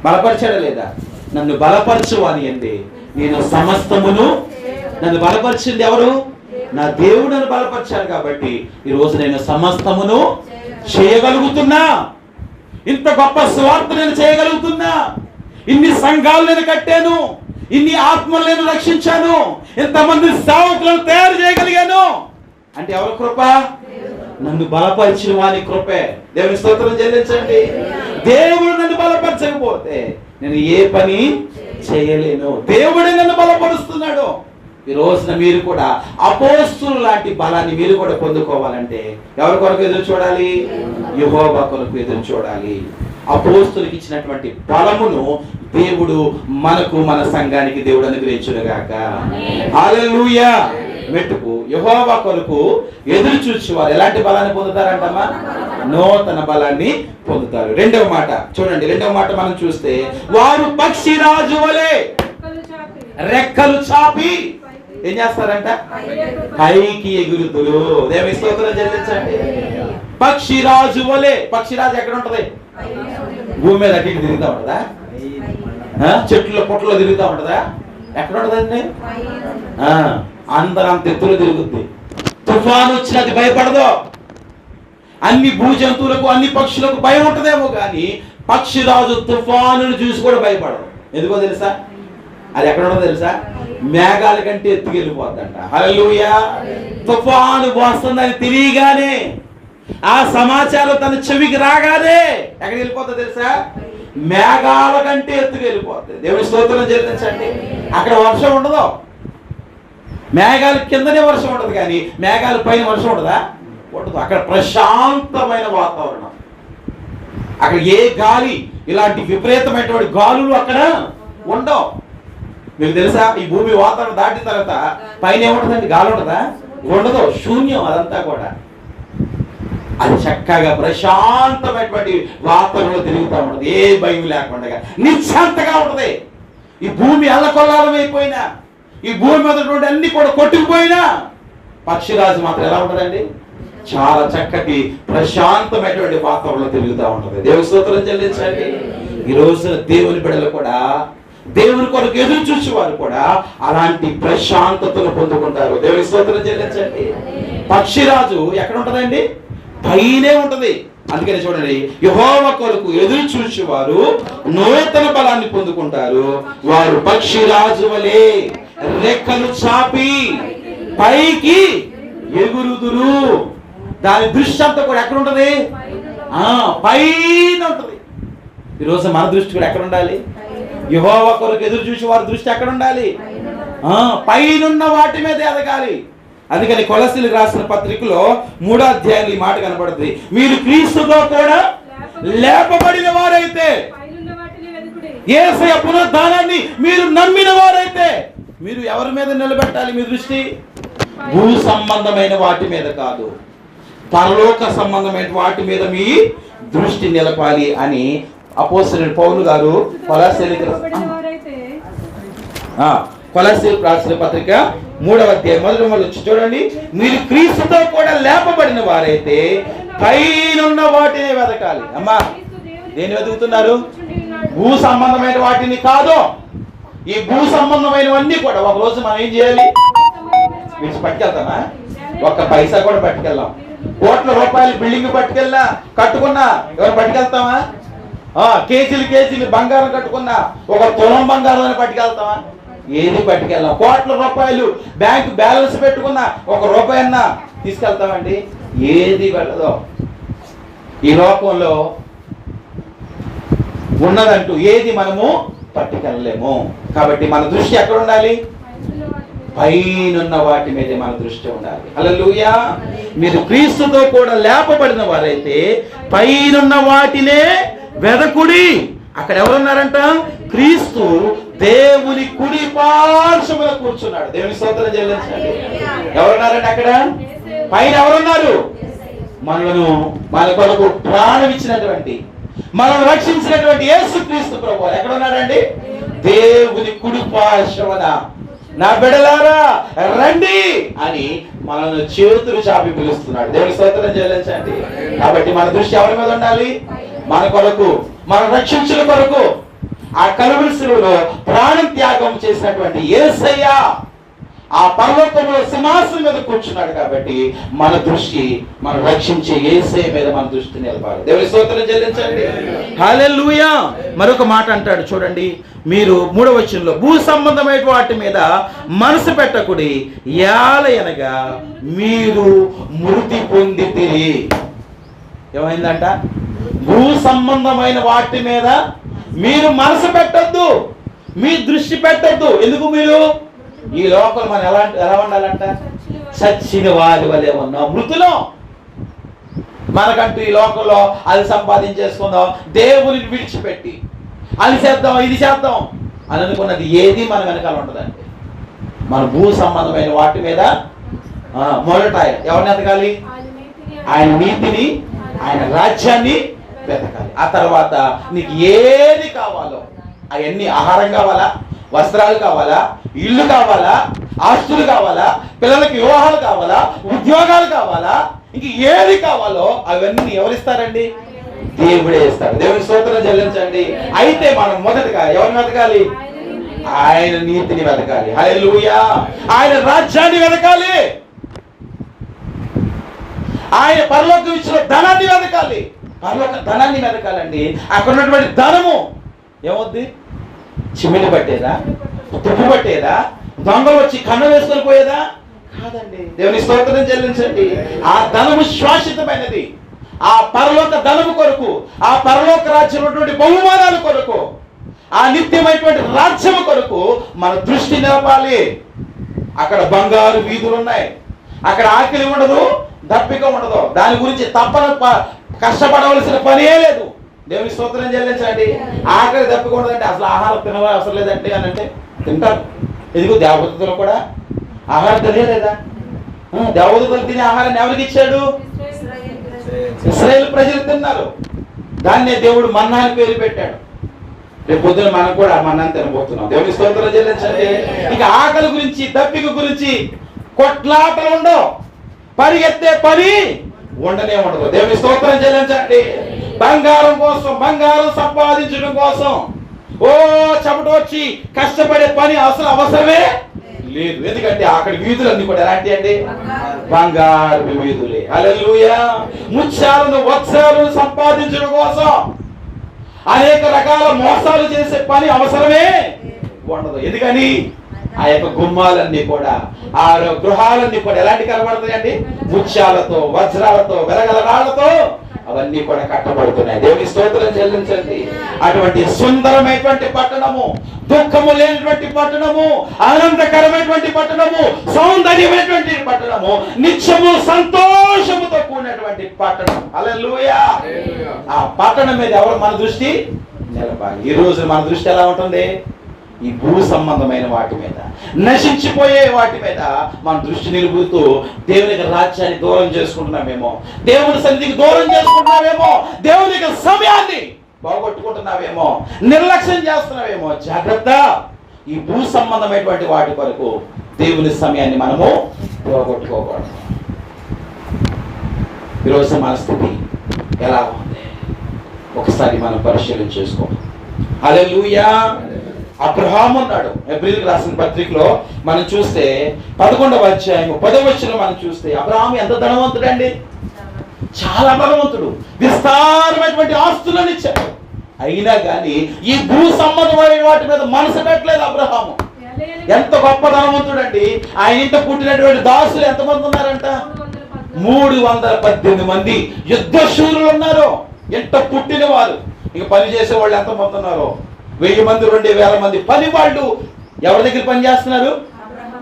బలపరిచాడా లేదా? నన్ను బలపరచు అని అండి. నేను సమస్తమును, నన్ను బలపరిచింది ఎవరు? నా దేవుడు నన్ను బలపరిచాడు. కాబట్టి ఈరోజు నేను సమస్తమును చేయగలుగుతున్నా. ఇంత గొప్ప స్వార్థ నేను చేయగలుగుతున్నా. ఇన్ని సంఘాలు నేను కట్టాను, ఇన్ని ఆత్మలు నేను రక్షించాను, ఇంతమంది సేవకులను తయారు చేయగలిగాను అంటే ఎవరి కృప? నన్ను బలపరిచిన వాని కృపే. దేవుని స్తోత్రం చెల్లించండి. దేవుడు నన్ను బలపరచకపోతే నేను ఏ పని చేయలేను. దేవుడే నన్ను బలపరుస్తున్నాడు. ఈ రోజున మీరు కూడా అపోస్తులు లాంటి బలాన్ని మీరు కూడా పొందుకోవాలంటే ఎవరి కొరకు ఎదురు చూడాలి? యెహోవా కొరకు ఎదురు చూడాలి. అపోస్తులకు ఇచ్చినటువంటి బలమును దేవుడు మనకు, మన సంఘానికి దేవుడు అనుగ్రహించునుగాక. హల్లెలూయా. మెట్టుకు యెహోవా కొరకు ఎదురు చూచేవారు ఎలాంటి బలాన్ని పొందుతారంటమ్మా? నూతన బలాన్ని పొందుతారు. రెండవ మాట చూడండి. రెండవ మాట మనం చూస్తే, వారు పక్షిరాజు వలె రెక్కలు చాపి ఏం చేస్తారంట? పైకి ఎగురుతురు. దేవుని స్తోత్రం చెల్లించండి. పక్షిరాజు వలె. పక్షిరాజు ఎక్కడ ఉంటది? భూమి మీద అటు ఇటు తిరుగుతూ ఉంటదా? చెట్ల పొట్టలో తిరుగుతూ ఉంటదా? ఎక్కడ ఉంటదండి? అందరం ఎత్తులు తిరుగుద్ది. తుఫాను వచ్చిన అది భయపడదు. అన్ని భూజంతువులకు, అన్ని పక్షులకు భయం ఉంటదేమో కానీ పక్షిరాజు తుఫానును చూసి కూడా భయపడదు. ఎందుకో తెలుసా? అది ఎక్కడ ఉండదో తెలుసా? మేఘాల కంటే ఎత్తుకెళ్ళిపోద్దంట. హల్లెలూయా. తుఫాను వస్తుందని తెలియగానే, ఆ సమాచారం తన చెవికి రాగానే ఎక్కడికి వెళ్ళిపోతుందో తెలుసా? మేఘాల కంటే ఎత్తుకెళ్ళిపోతుంది. దేవుని స్తోత్రం చెల్లించండి. అక్కడ వర్షం ఉండదు. మేఘాల కిందనే వర్షం ఉండదు కానీ మేఘాల పైన వర్షం ఉండదా? ఉండదు. అక్కడ ప్రశాంతమైన వాతావరణం. అక్కడ ఏ గాలి, ఇలాంటి విపరీతమైనటువంటి గాలులు అక్కడ ఉండవు. మీకు తెలుసా? ఈ భూమి వాతావరణం దాటిన తర్వాత పైన ఏముంటుందండి? గాలి ఉంటుందా? ఉండదు. శూన్యం అదంతా కూడా. అది చక్కగా ప్రశాంతమైనటువంటి వాతావరణంలో తిరుగుతూ ఉంటుంది. ఏ భయం లేకుండా నిశ్శాంతగా ఉంటుంది. ఈ భూమి అల్లకొల్లాలమైపోయినా, ఈ భూమి మీద అన్ని కూడా కొట్టుకుపోయినా పక్షిరాజు మాత్రం ఎలా ఉంటుందండి? చాలా చక్కటి ప్రశాంతమైనటువంటి వాతావరణంలో తిరుగుతూ ఉంటుంది. దేవుని స్తోత్రం చెల్లించండి. ఈ రోజు దేవుని బిడ్డలు కూడా, దేవుని కొరకు ఎదురు చూసేవారు కూడా అలాంటి ప్రశాంతతను పొందుకుంటారు. దేవుని స్తోత్రం చెల్లించండి. పక్షిరాజు ఎక్కడ ఉంటదండి? పైనే ఉంటది. అందుకని చూడండి, యెహోవా కొరకు ఎదురు చూసేవారు నూతన బలాన్ని పొందుకుంటారు. వారు పక్షిరాజు వలె రెక్కలు చాపి పైకి ఎగురుదురు. దాని దృష్టి అంతా కూడా ఎక్కడ ఉంటది? పైన ఉంటది. ఈరోజు మన దృష్టి కూడా ఎక్కడ ఉండాలి? యెహోవా కొరకు ఎదురు చూసి వారి దృష్టి ఎక్కడ ఉండాలి? పైనున్న వాటి మీద ఎదగాలి. అందుకని కొలస్సీలకు రాసిన పత్రికలో 3వ అధ్యాయంలో ఈ మాట కనబడుతుంది. మీరు క్రీస్తుతో కూడా లేపబడిన వారైతే, యేసయ్య పునరుద్ధానాన్ని మీరు నమ్మిన వారైతే, మీరు ఎవరి మీద నిలబెట్టాలి మీ దృష్టి? భూ సంబంధమైన వాటి మీద కాదు, పరలోక సంబంధమైన వాటి మీద మీ దృష్టి నిలపాలి అని అపోస్తలుడు పౌలు గారు కొలస్సీలకు రాసిన పత్రిక 3వ అధ్యాయం మొదటి వచ్చి చూడండి. మీరు క్రీస్తుతో కూడా లేపబడిన వారైతే పైనున్న వాటిని వెతకాలి. అమ్మా, దేని వెతుకుతున్నారు? భూ సంబంధమైన వాటిని కాదు. ఈ భూ సంబంధమైనవన్నీ కూడా ఒక రోజు మనం ఏం చేయాలి? వీటి పట్టుకెళ్తామా? ఒక్క పైసా కూడా పట్టుకెళ్ళాం. కోట్ల రూపాయలు బిల్డింగ్ పట్టుకెళ్ళా, కట్టుకున్నా, ఎవరు పట్టుకెళ్తామా? కేజీలు బంగారం కట్టుకున్నా, ఒక తులం బంగారం అని పట్టుకెళ్తామా? ఏది పట్టుకెళ్ళాం. కోట్ల రూపాయలు బ్యాంకు బ్యాలెన్స్ పెట్టుకున్నా, ఒక రూపాయి అన్నా తీసుకెళ్తామండి? ఏది వెళ్ళదు. ఈ లోకంలో ఉన్నదంటూ ఏది మనము పట్టుకెళ్ళలేము. కాబట్టి మన దృష్టి ఎక్కడ ఉండాలి? పైనున్న వాటి మీదే మన దృష్టి ఉండాలి. హల్లెలూయా. మీరు క్రీస్తుతో కూడా లేపబడిన వారైతే పైనున్న వాటినే వెదకుడి. అక్కడ ఎవరున్నారంట? క్రీస్తు దేవుని కుడి పార్శ్వమున కూర్చున్నాడు. దేవుని స్తోత్రం చెల్లించండి. ఎవరున్నారండి అక్కడ? పైన ఎవరున్నారు? మనలను, మన కొరకు ప్రాణం ఇచ్చినటువంటి, మనం రక్షించినటువంటి యేసుక్రీస్తు ప్రభువు ఎక్కడ ఉన్నాడండి? దేవుని కుడి పార్శ్వమున. నా బిడ్డలారా రండి అని మనల్ని చేతులు చాపి పిలుస్తున్నాడు. దేవుని స్తోత్రం చెల్లించండి. కాబట్టి మన దృష్టి ఎవరి మీద ఉండాలి? మన కొరకు, మన రక్షించుల కొరకు ఆ కలువరి శిలువలో ప్రాణం త్యాగం చేసినటువంటి యేసయ్య ఆ పర్వతంలో సింహాసనం మీద కూర్చున్నాడు. కాబట్టి మన దృష్టి మన రక్షించే యేసయ్య మీద మన దృష్టి నిలపాలి. దేవుని స్తోత్రం చెల్లించండి. హల్లెలూయా. మరొక మాట అంటాడు చూడండి, మీరు 3వ వచనంలో భూ సంబంధమైన వాటి మీద మనసు పెట్టకుడి, యాలయనగా మీరు మృతి పొందితిరి. ఏమైందంట? భూ సంబంధమైన వాటి మీద మీరు మనసు పెట్టద్దు, మీ దృష్టి పెట్టద్దు. ఎందుకు? మీరు ఈ లోకం మనం ఎలా ఉండాలంట? చచ్చిన వారి వలె ఉన్నాం, మృతులం. మనకంటూ ఈ లోకంలో అది సంపాదించేసుకుందాం, దేవుని విడిచిపెట్టి అది చేద్దాం ఇది చేద్దాం అని అనుకున్నది ఏది మన వెనకాల ఉండదండి. మన భూ సంబంధమైన వాటి మీద మొదట ఎవరిని ఎతకాలి? ఆయన నీతిని, ఆయన రాజ్యాన్ని వెతకాలి. ఆ తర్వాత నీకు ఏది కావాలో అవన్నీ, ఆహారం కావాలా, వస్త్రాలు కావాలా, ఇల్లు కావాలా, ఆస్తులు కావాలా, పిల్లలకి వివాహాలు కావాలా, ఉద్యోగాలు కావాలా, ఇంక ఏది కావాలో అవన్నీ ఎవరిస్తారండి? దేవుడే ఇస్తాడు. దేవుని స్తోత్రం చెల్లించండి. అయితే మనం మొదటగా ఎవరిని వెతకాలి? ఆయన నీతిని వెతకాలి. హల్లెలూయా. ఆయన రాజ్యాన్ని వెతకాలి. ఆయన పరలోకం ఇచ్చిన ధనాన్ని వెతకాలి. పరలోక ధనాన్ని వెతకాలండి. అక్కడ ఉన్నటువంటి ధనము ఏమవుద్ది? చిమ్మిలి పట్టేదా? తుప్పు పట్టేదా? దొంగలు వచ్చి కన్ను వేసుకొని పోయేదా? కాదండి. దేవుని స్తోత్రం చెల్లించండి. ఆ ధనము శాశ్వతమైనది. ఆ పరలోక ధనము కొరకు, ఆ పరలోక రాజ్యం ఉన్నటువంటి బహుమానాల కొరకు, ఆ నిత్యమైనటువంటి రాజ్యము కొరకు మన దృష్టి నిలపాలి. అక్కడ బంగారు వీధులు ఉన్నాయి, అక్కడ ఆకలి ఉండదు, దప్పిక ఉండదు. దాని గురించి తప్పన కష్టపడవలసిన పనే లేదు. దేవుని స్తోత్రం చెల్లించండి. ఆకలి దప్పిక ఉండదంటే అసలు ఆహారం తినవలసిన అవసరం లేదంటే అని అంటే తింటారు. ఇదిగో దేవదూతలు కూడా ఆహారం తెలియలేదా? దేవదూతలు తినే ఆహారాన్ని ఎవరికి ఇచ్చాడు? ఇశ్రాయేలు ప్రజలు తిన్నారు. దాన్నే దేవుడు మన్నా అని పేరు పెట్టాడు. రేపు పొద్దున మనం కూడా మన్నాన్ని తినబోతున్నాం. దేవుని స్తోత్రం చెల్లించండి. ఇక ఆకలి గురించి, దప్పిక గురించి కొట్లాటలు ఉండవు, పరిగెత్తే పని ఉండనే ఉండదు. దేవుని స్తోత్రం చెల్లించండి. బంగారం కోసం, బంగారం సంపాదించడం కోసం చెమట వచ్చి కష్టపడే పని అసలు అవసరమే లేదు. ఎందుకంటే అక్కడ వీధులన్నీ కూడా ఎలాంటి అండి? బంగారు వీధులే. హల్లెలూయా. ముత్యాలను, వజ్రాలను సంపాదించడం కోసం అనేక రకాల మోసాలు చేసే పని అవసరమే ఉండదు. ఎందుకని? ఆ యొక్క గుమ్మాలన్నీ కూడా, ఆ గృహాలన్నీ కూడా ఎలాంటి కనబడుతాయండి? ముత్యాలతో, వజ్రాలతో, వెలగల రాళ్లతో అవన్నీ కూడా కట్టబడుతున్నాయి. దేవుని స్తోత్రం చెల్లించండి. అటువంటి సుందరమైనటువంటి పట్టణము, దుఃఖము లేనటువంటి పట్టణము, ఆనందకరమైనటువంటి పట్టణము, సౌందర్యమైనటువంటి పట్టణము, నిత్యము సంతోషముతో కూడినటువంటి పట్టణం. హల్లెలూయా. ఆ పట్టణం మీద ఎవరు మన దృష్టి నిలపాలి? ఈ రోజు మన దృష్టి ఎలా ఉంటుంది? ఈ భూ సంబంధమైన వాటి మీద, నశించిపోయే వాటి మీద మన దృష్టి నిలుపుతూ దేవునికి రాజ్యాన్ని దూరం చేసుకుంటున్నామేమో, దేవుని సన్నిధికి దూరం చేసుకుంటున్నామేమో, దేవునికి సమయాన్ని పోగొట్టుకుంటున్నావేమో, నిర్లక్ష్యం చేస్తున్నావేమో. జాగ్రత్త. ఈ భూ సంబంధమైనటువంటి వాటి కొరకు దేవుని సమయాన్ని మనము పోగొట్టుకోకూడదు. ఈరోజు మన స్థితి ఎలా ఉంది ఒకసారి మనం పరిశీలన చేసుకోవాలి. హల్లెలూయా. అబ్రహాము అన్నాడు. హెబ్రీయులకు రాసిన పత్రికలో మనం చూస్తే 11వ అధ్యాయం 10వ వచనం మనం చూస్తే అబ్రహాము ఎంత ధనవంతుడండి? చాలా ధనవంతుడు. విస్తారమైనటువంటి ఆస్తులను ఇచ్చాడు. అయినా కానీ ఈ భూ సంబంధమైన వాటి మీద మనసు పెట్టలేదు అబ్రహాము. ఎంత గొప్ప ధనవంతుడండి. ఆయన ఇంట పుట్టినటువంటి దాసులు ఎంతమంది ఉన్నారంట? 318 మంది యుద్ధశూరులు ఉన్నారు. ఎంత పుట్టిన వారు. ఇక పని చేసే వాళ్ళు ఎంతమంది ఉన్నారు? 1000 మంది, 2000 మంది పని వాళ్ళు ఎవరి దగ్గర పని చేస్తున్నారు?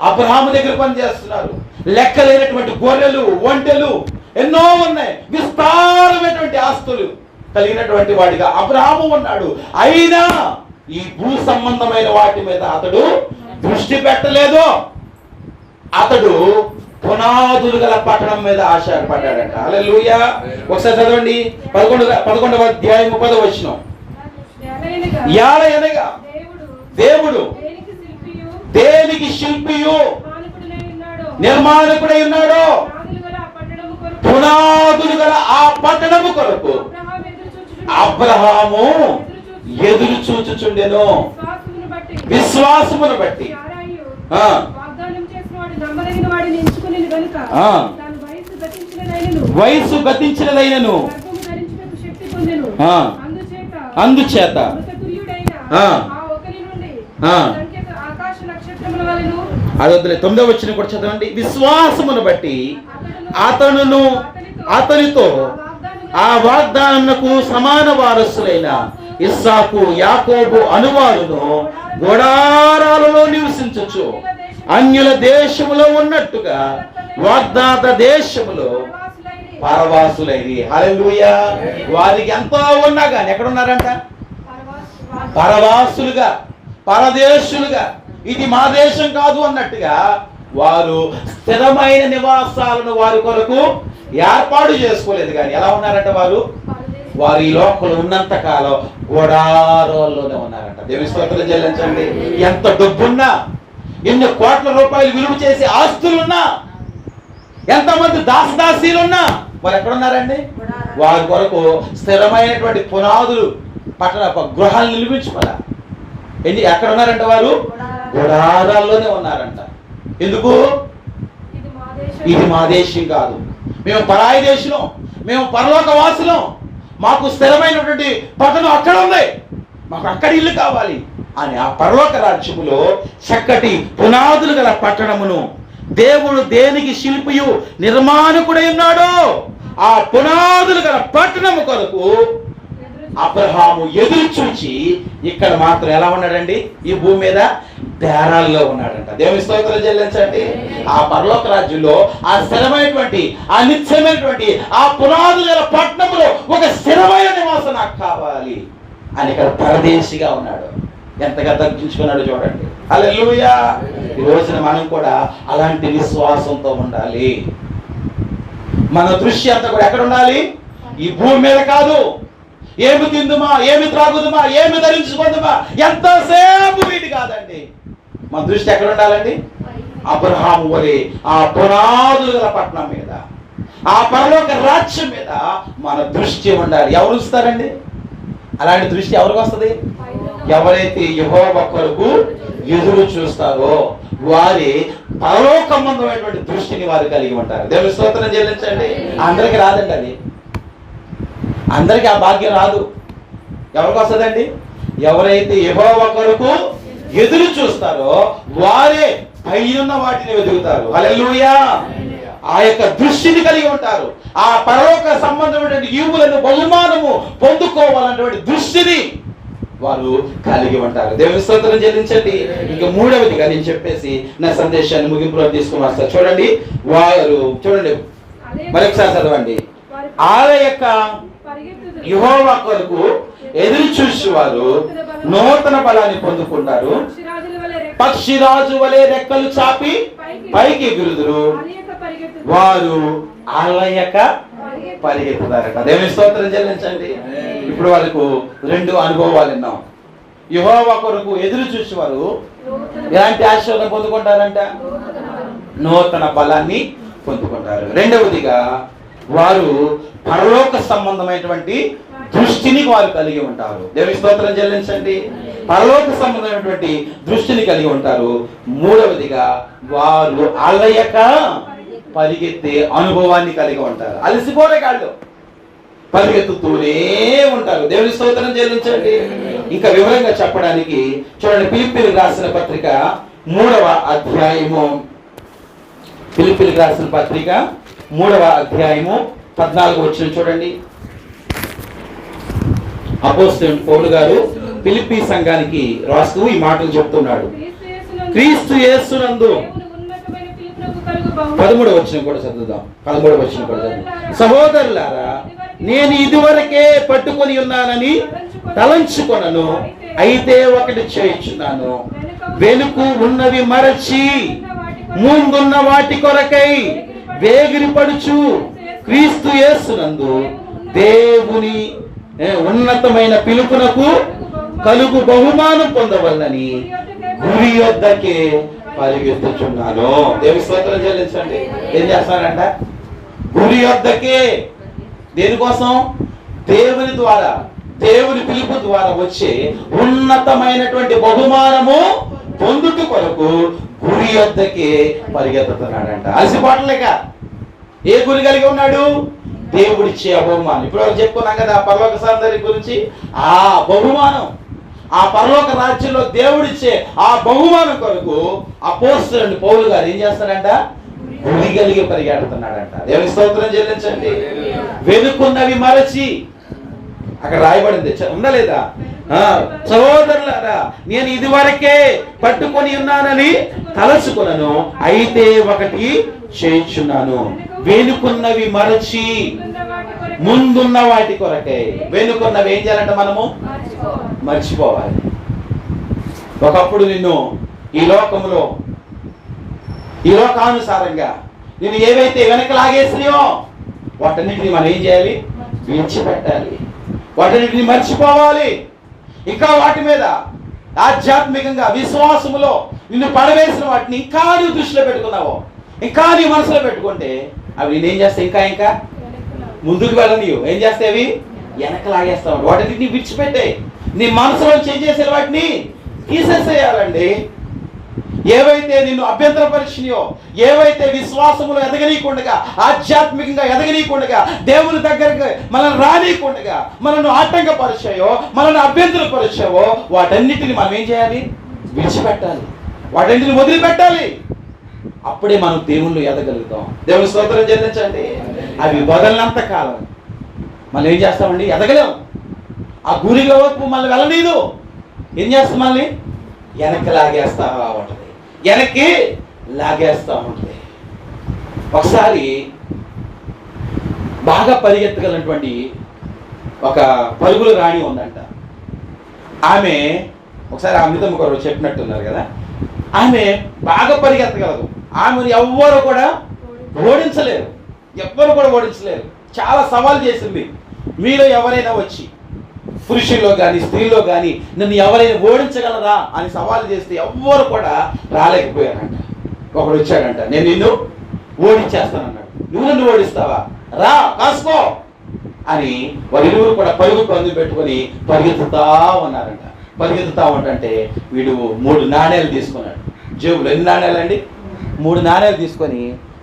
అబ్రహాము దగ్గర పని చేస్తున్నారు. లెక్కలేనటువంటి గొర్రెలు, ఒంటెలు ఎన్నో ఉన్నాయి. విస్తారమైనటువంటి ఆస్తులు కలిగినటువంటి వాడిగా అబ్రహాము ఉన్నాడు. అయినా ఈ భూ సంబంధమైన వాటి మీద అతడు దృష్టి పెట్టలేదు. అతడు పునాదులు గల పట్టణం మీద ఆశపడ్డాడంట. హల్లెలూయా. ఒకసారి చదవండి 11వ అధ్యాయం 10వ వచనం. యాలయనగా దేవుడు దేనికి శిల్పియు నిర్మాణకుడై ఉన్నాడో పునాదులు గల ఆ పట్టణము కొరకు అబ్రహాము ఎదురు చూచుచుండెను. విశ్వాసమును బట్టి వయసు గతించినదైనను అందుచేత అది వద్దులే. 9వ వచనం కూడా చదవండి. విశ్వాసమును బట్టి అతనితో ఆ వాగ్దానమునకు సమాన వారసులైన ఇస్సాకు యాకోబు అనువారును గుడారాలలో నివసించచ్చు. అన్యుల దేశములో ఉన్నట్టుగా వాగ్దాత దేశములో పరవాసులైరి. హల్లెలూయా. వారికి ఎంతో ఉన్నా కానీ ఎక్కడున్నారంట? పరవాసులుగా, పరదేశులుగా. ఇది మా దేశం కాదు అన్నట్టుగా వారు స్థిరమైన నివాసాలను వారి కొరకు ఏర్పాటు చేసుకోలేదు. కానీ ఎలా ఉన్నారంట? వారు ఈ లోకంలో ఉన్నంత కాలం గుడారాల్లోనే ఉన్నారంట. దేవుని స్తోత్రం చెల్లించండి. ఎంత డబ్బున్నా, ఎన్ని కోట్ల రూపాయలు విలువ చేసే ఆస్తులున్నా, ఎంతమంది దాసదాసీలున్నా వారు ఎక్కడున్నారండి? వారి కొరకు స్థిరమైనటువంటి పునాదులు, పట్టణ గృహాలు నిర్మించుకోలే. ఎక్కడ ఉన్నారంట? వారు గుడారాల్లోనే ఉన్నారంట. ఎందుకు? ఇది మా దేశం కాదు, మేము పరాయి దేశం, మేము పరలోక వాసులం, మాకు స్థిరమైనటువంటి పట్టణం అక్కడ ఉంది, మాకు అక్కడ ఇల్లు కావాలి అని ఆ పరలోక రాజ్యములో చక్కటి పునాదులు గల పట్టణమును దేవుడు దేనికి శిల్పియు నిర్మాణకుడై ఉన్నాడో ఆ పునాదులు గల పట్టణము కొరకు అబ్రహాము ఎదురు చూచి ఇక్కడ మాత్రం ఎలా ఉన్నాడండి? ఈ భూమి మీద బేరాల్లో ఉన్నాడంట. దేవుని స్తోత్రం చెల్లించండి. ఆ పరలోక రాజ్యంలో ఆ స్థిరమైనటువంటి, ఆ నిత్యమైనటువంటి ఆ పునాదులు గల పట్టణంలో ఒక స్థిరమైన నివాసం నాకు కావాలి అని ఇక్కడ పరదేశిగా ఉన్నాడు. ఎంతగా తగ్గించుకున్నాడు చూడండి. హల్లెలూయా. ఈ రోజున మనం కూడా అలాంటి విశ్వాసంతో ఉండాలి. మన దృష్టి అంతా కూడా ఎక్కడ ఉండాలి? ఈ భూమి మీద కాదు. ఏమి తిందుమా, ఏమి త్రాగుదుమా, ఏమి ధరించుకుందుమా, ఎంతసేపు వీటి కాదండి. మన దృష్టి ఎక్కడ ఉండాలండి? అబ్రహాము వలె ఆ పునాదులు గల పట్టణం మీద, ఆ పరలోక రాజ్యం మీద మన దృష్టి ఉండాలి. ఎవరు ఉంచుతారండి? అలాంటి దృష్టి ఎవరికి వస్తుంది? ఎవరైతే యెహోవా కొరకు ఎదురు చూస్తారో వారి పరలోక సంబంధమైనటువంటి దృష్టిని వారు కలిగి ఉంటారు. దేవుని స్తోత్రం చెల్లించండి. అందరికి రాదండి అది, అందరికి ఆ భాగ్యం రాదు. ఎవరికి వస్తుందండి? ఎవరైతే యెహోవా కొరకు ఎదురు చూస్తారో వారే పైనున్న వాటిని వెతుకుతారు. హల్లెలూయా. ఆ యొక్క దృష్టిని కలిగి ఉంటారు. ఆ పరలోక సంబంధమైనటువంటి ఈవులను బహుమానము పొందుకోవాలన్నటువంటి దృష్టిని వారు కలిగి ఉంటారు. దేవుని స్తోత్రం చెల్లించండి. ఇంకా మూడవదిగా నేను చెప్పేసి నా సందేశాన్ని ముగింపులో తీసుకుని వస్తారు. చూడండి, వారు చూడండి మరొకసారి చదవండి. వాళ్ళ యొక్క యెహోవా కొరకు ఎదురు చూసి వారు నూతన బలాన్ని పొందుకుంటారు. పక్షిరాజు వలె రెక్కలు చాపి పైకి ఎగురుదురు. వారు అలయక పరిగెత్తుతారట. దేవుని స్తోత్రం చెల్లించండి. ఇప్పుడు వాళ్ళకు రెండు అనుభవాలు విన్నాం. యెహోవా కొరకు ఎదురు చూసి వారు ఎలాంటి ఆశీర్వాదం పొందుకుంటారంట? నూతన బలాన్ని పొందుకుంటారు. రెండవదిగా వారు పరలోక సంబంధమైనటువంటి దృష్టిని వారు కలిగి ఉంటారు. దేవుని స్తోత్రం చెల్లించండి. పరలోక సంబంధమైనటువంటి దృష్టిని కలిగి ఉంటారు. మూడవదిగా వారు అలయక పరిగెత్తే అనుభవాన్ని కలిగి ఉంటారు. అలసిపోరే కాళ్ళు, పరిగెత్తుతూనే ఉంటారు. దేవుని స్తోత్రం చెల్లించండి. ఇంకా వివరంగా చెప్పడానికి చూడండి, ఫిలిప్పీలకు రాసిన పత్రిక 3వ అధ్యాయము, ఫిలిప్పీలకు రాసిన పత్రిక 3వ అధ్యాయము 14వ వచనం చూడండి. అపోస్తలుడు పౌలు గారు ఫిలిప్పీ సంఘానికి రాస్తూ ఈ మాటలు చెప్తున్నాడు. క్రీస్తు యేసునందు 13వ వచనం కూడా చదువుదాం. 13వ వచనం కూడా చదువుదాం. సహోదరులారా, నేను ఇదివరకే పట్టుకొని ఉన్నానని తలంచుకొనను, అయితే ఒకటి చేయుచున్నాను, వెనుక ఉన్నవి మరచి ముందున్న వాటి కొరకై వేగిరపడుచు క్రీస్తు యేసునందు దేవుని ఉన్నతమైన పిలుపునకు కలుగు బహుమానం పొందవలనని గురి యొద్దకే పరిగెత్తుచున్నాను. దేవుని స్తోత్రం చెల్లించండి. ఏం చేస్తానంట? గురి వద్దకే. దేనికోసం? దేవుని ద్వారా, దేవుని పిలుపు ద్వారా వచ్చే ఉన్నతమైనటువంటి బహుమానము పొందుట కొరకు గురి వద్దకే పరిగెత్తుతున్నాడంట. అలసిపోవట్లేక. ఏ గురి కలిగి ఉన్నాడు? దేవుడిచ్చే బహుమానం. ఇప్పుడు చెప్పుకున్నాం కదా పరలోక సౌందర్యం గురించి. ఆ బహుమానం, ఆ పరలోక రాజ్యంలో దేవుడిచ్చే ఆ బహుమానం కొరకు అపోస్తలుడు పౌలు గారు ఏం చేస్తాడంట? గురి కలిగి పరిగెడుతున్నాడంట. దేవుని స్తోత్రం చెల్లించండి. వెనుకున్నవి మరచి, అక్కడ రాయబడింది, ఉందా లేదా? సహోదరులారా, నేను ఇదివరకే పట్టుకొని ఉన్నానని తలచుకున్నాను, అయితే ఒకటి చేయించున్నాను, వెనుకున్నవి మరచి ముందున్న వాటి కొరకే. వెనుకున్నవి ఏం చేయాలంటే మనము మర్చిపోవాలి. ఒకప్పుడు నిన్ను ఈ లోకంలో, ఈ లోకానుసారంగా నేను ఏవైతే వెనక లాగేసినాయో వాటన్నిటిని మనం ఏం చేయాలి? విడిచిపెట్టాలి. వాటన్నిటిని మర్చిపోవాలి. ఇంకా వాటి మీద ఆధ్యాత్మికంగా విశ్వాసములో నిన్ను పడవేసిన వాటిని ఇంకా నువ్వు దృష్టిలో పెట్టుకున్నావు, ఇంకా నీ మనసులో పెట్టుకుంటే అవి నేనేం చేస్తా? ఇంకా ఇంకా ముందుకు వెళ్ళనియు. ఏం చేస్తాయి? వెనక లాగేస్తావు. వాటిని విడిచిపెట్టే. నీ మనసులో చేంజ్ చేసే వాటిని తీసేసేయాలండి. ఏవైతే నిన్ను అభ్యంతరపరిచినాయో, ఏవైతే విశ్వాసములో ఎదగనీయకుండా, ఆధ్యాత్మికంగా ఎదగనీయకుండా, దేవుని దగ్గరికి మనల్ని రానీయకుండా, మనల్ని ఆటంకపరిచాయో, మనల్ని అభ్యంతరపరిచావో వాటన్నిటిని మనం ఏం చేయాలి? విడిచిపెట్టాలి. వాటన్నిటిని వదిలిపెట్టాలి. అప్పుడే మనం దేవుళ్ళు ఎదగలుగుతాం. దేవుని స్తోత్రం చెల్లించండి. అవి వదలనంత కాలం మనం ఏం చేస్తామండి? ఎదగలేం. ఆ గురిలో వైపు మళ్ళీ వెళ్ళనీదు. ఏం చేస్తాం? మళ్ళీ వెనక్కి లాగేస్తా ఉంటుంది, వెనక్కి లాగేస్తూ ఉంటుంది. ఒకసారి బాగా పరిగెత్తగలిగినటువంటి ఒక పరుగుల రాణి ఉందంట. ఆమె ఒకసారి అమృతమ్మ గారు చెప్పినట్టున్నారు కదా, ఆమె బాగా పరిగెత్తగలదు. ఆమెను ఎవ్వరు కూడా ఓడించలేరు. చాలా సవాల్ చేసింది. మీలో ఎవరైనా వచ్చి, పురుషుల్లో కానీ స్త్రీలో కానీ, నన్ను ఎవరైనా ఓడించగలరా అని సవాల్ చేస్తే ఎవ్వరు కూడా రాలేకపోయారంట. ఒకడు వచ్చాడంట, నేను నిన్ను ఓడించేస్తానన్నాడు. నువ్వు నన్ను ఓడిస్తావా? రా, కాసుకో అని వారిరువురు కూడా పరుగు పందు పెట్టుకొని పరిగెత్తుతా ఉన్నారంట. పరిగెత్తుతా ఉంటే వీడు 3 నాణేలు తీసుకున్నాడు. జేబులో ఎన్ని నాణేలు అండి? 3 నాణేలు తీసుకొని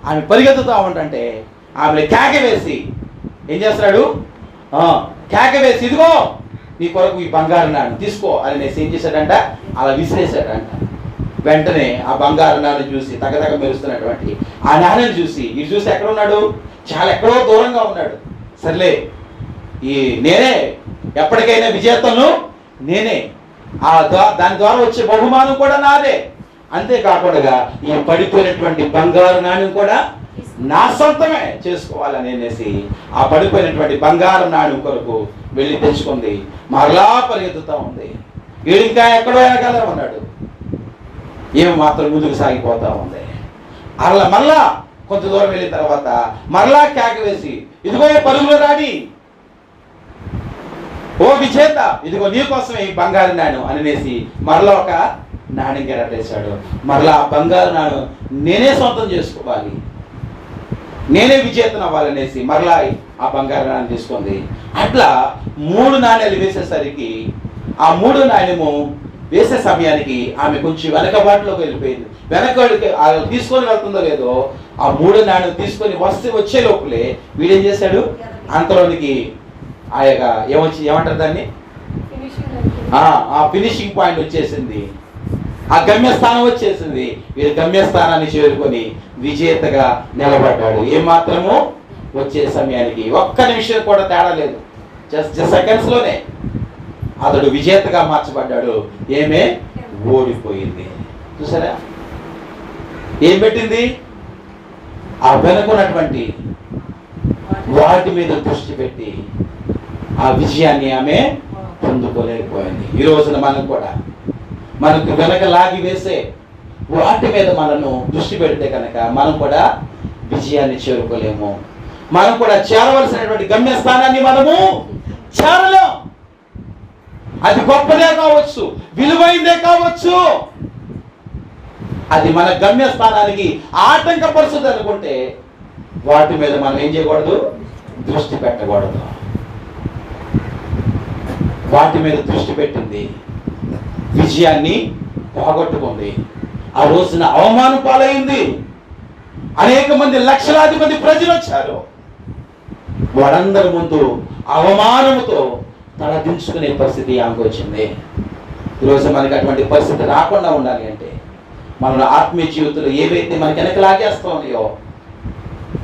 ఆమె పరిగెత్తుతా ఉంటే ఆమె కేక వేసి ఏం చేస్తున్నాడు? కేక వేసి, ఇదిగో నీ కొరకు ఈ బంగారు నాణ్యం తీసుకో అనేసి ఏం చేశాడంట? అలా విసిరేశాడంట. వెంటనే ఆ బంగారు నాణ్యం చూసి, తగతగ మెరుస్తున్నటువంటి ఆ నాణ్యం చూసి, ఇది చూసి ఎక్కడ ఉన్నాడు? చాలా ఎక్కడో దూరంగా ఉన్నాడు. సర్లే, నేనే ఎప్పటికైనా విజేతను, నేనే, దాని ద్వారా వచ్చే బహుమానం కూడా నాదే. అంతేకాకుండా ఈ పడిపోయినటువంటి బంగారు నాణ్యం కూడా నా సొంతమే చేసుకోవాలని అనేసి ఆ పడిపోయినటువంటి బంగారు నాణ్యం కొరకు వెళ్ళి తెచ్చుకుంది. మరలా పరిగెత్తుతూ ఉంది. వీడు ఇంకా ఎక్కడో వెనకాలే ఉన్నాడు. ఏమి మాత్రం ముందుకు సాగిపోతా ఉంది. అలా మరలా కొంత దూరం వెళ్ళిన తర్వాత మరలా కేక వేసి, ఇదిగో పరుగులు రాని, ఓ విజేత, ఇదిగో నీ కోసమే ఈ బంగారు నాణ్యం అనేసి మరలా ఒక నాణ్యం గెరటేశాడు. మరలా ఆ బంగారు నాణ్యం నేనే సొంతం చేసుకోవాలి, నేనే విజేతను అవ్వాలనేసి మరలా ఆ బంగారు నాణ్యం తీసుకుంది. అట్లా 3 నాణ్యాలు వేసేసరికి ఆ 3 నాణ్యము వేసే సమయానికి ఆమె కొంచెం వెనకబాటులోకి వెళ్ళిపోయింది. వెనకడికి తీసుకొని వెళ్తుందో లేదో ఆ 3 నాణ్యం తీసుకొని వచ్చే లోపలే వీడేం చేశాడు? అంతలోనికి ఆ యొక్క ఏమంటారు దాన్ని, ఆ ఫినిషింగ్ పాయింట్ వచ్చేసింది. ఆ గమ్యస్థానం వచ్చేసింది. వీరు గమ్యస్థానాన్ని చేరుకొని విజేతగా నిలబడ్డాడు. ఏమాత్రము వచ్చే సమయానికి ఒక్క నిమిషం కూడా తేడా లేదు. జస్ట్ సెకండ్స్ లోనే అతడు విజేతగా మార్చబడ్డాడు. ఏమే ఓడిపోయింది. చూసారా? ఏం పెట్టింది? ఆ వెనుకున్నటువంటి వాటి మీద దృష్టి పెట్టి ఆ విజయాన్ని ఆమె పొందుకోలేకపోయింది. ఈ రోజున మనం కూడా మనకు వెనక లాగి వేసే వాటి మీద మనను దృష్టి పెడితే కనుక మనం కూడా విజయాన్ని చేరుకోలేము. మనం కూడా చేరవలసినటువంటి గమ్యస్థానాన్ని మనము చేరలేం. అది గొప్పదే కావచ్చు, విలువైందే కావచ్చు, అది మన గమ్యస్థానానికి ఆటంకపరుస్తుంది అనుకుంటే వాటి మీద మనం ఏం చేయకూడదు, దృష్టి పెట్టకూడదు. వాటి మీద దృష్టి పెట్టింది విజయాన్ని పోగొట్టుకుంది. ఆ రోజున అవమానం పాలైంది. అనేక మంది, లక్షలాది మంది ప్రజలు వచ్చారు. వారందరి ముందు అవమానముతో తల దించుకునే పరిస్థితి ఆమెకు వచ్చింది. ఈరోజు మనకి అటువంటి పరిస్థితి రాకుండా ఉండాలి అంటే మన ఆత్మీయ జీవితంలో ఏవైతే మనకి వెనక లాగేస్తా ఉన్నాయో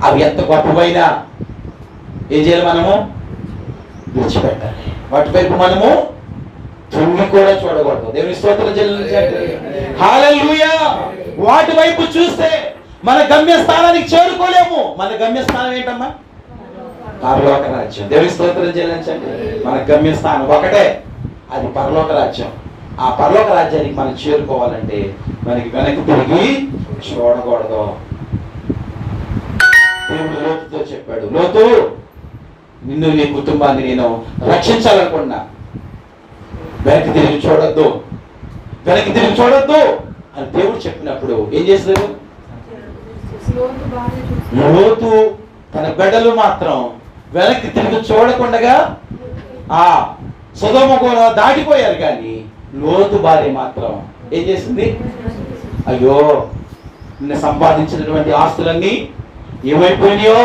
అవి ఎంత గొప్పవైనా ఏం చేయాలి, మనము విడిచిపెట్టాలి. వాటి వైపు మనము తొంగి కూడా చూడకూడదు. దేవుని స్తోత్రం చెల్లించండి. హల్లెలూయా. వాటి వైపు చూస్తే మన గమ్యస్థానానికి చేరుకోలేము. మన గమ్యస్థానం ఏంటమ్మా? పరలోక రాజ్యం. దేవుని స్తోత్రం చెల్లించండి. మన గమ్యస్థానం ఒకటే, అది పరలోక రాజ్యం. ఆ పరలోక రాజ్యానికి మనం చేరుకోవాలంటే మనకి వెనక్కి తిరిగి చూడకూడదు. దేవుడు లోతుతో చెప్పాడు, లోతు నిన్ను నీ కుటుంబాన్ని నేను రక్షించాలనుకున్నా, వెనక్కి తిరిగి చూడొద్దు, వెనక్కి తిరిగి చూడొద్దు అని దేవుడు చెప్పినప్పుడు ఏం చేశారు? లోతు తన బిడ్డలు మాత్రం వెనక్కి తిరిగి చూడకుండా ఆ సొదొమ గొమొర్రా దాటిపోయారు. కానీ లోతు భార్య మాత్రం ఏం చేసింది? అయ్యో, నిన్న సంపాదించినటువంటి ఆస్తులన్నీ ఏమైపోయినాయో,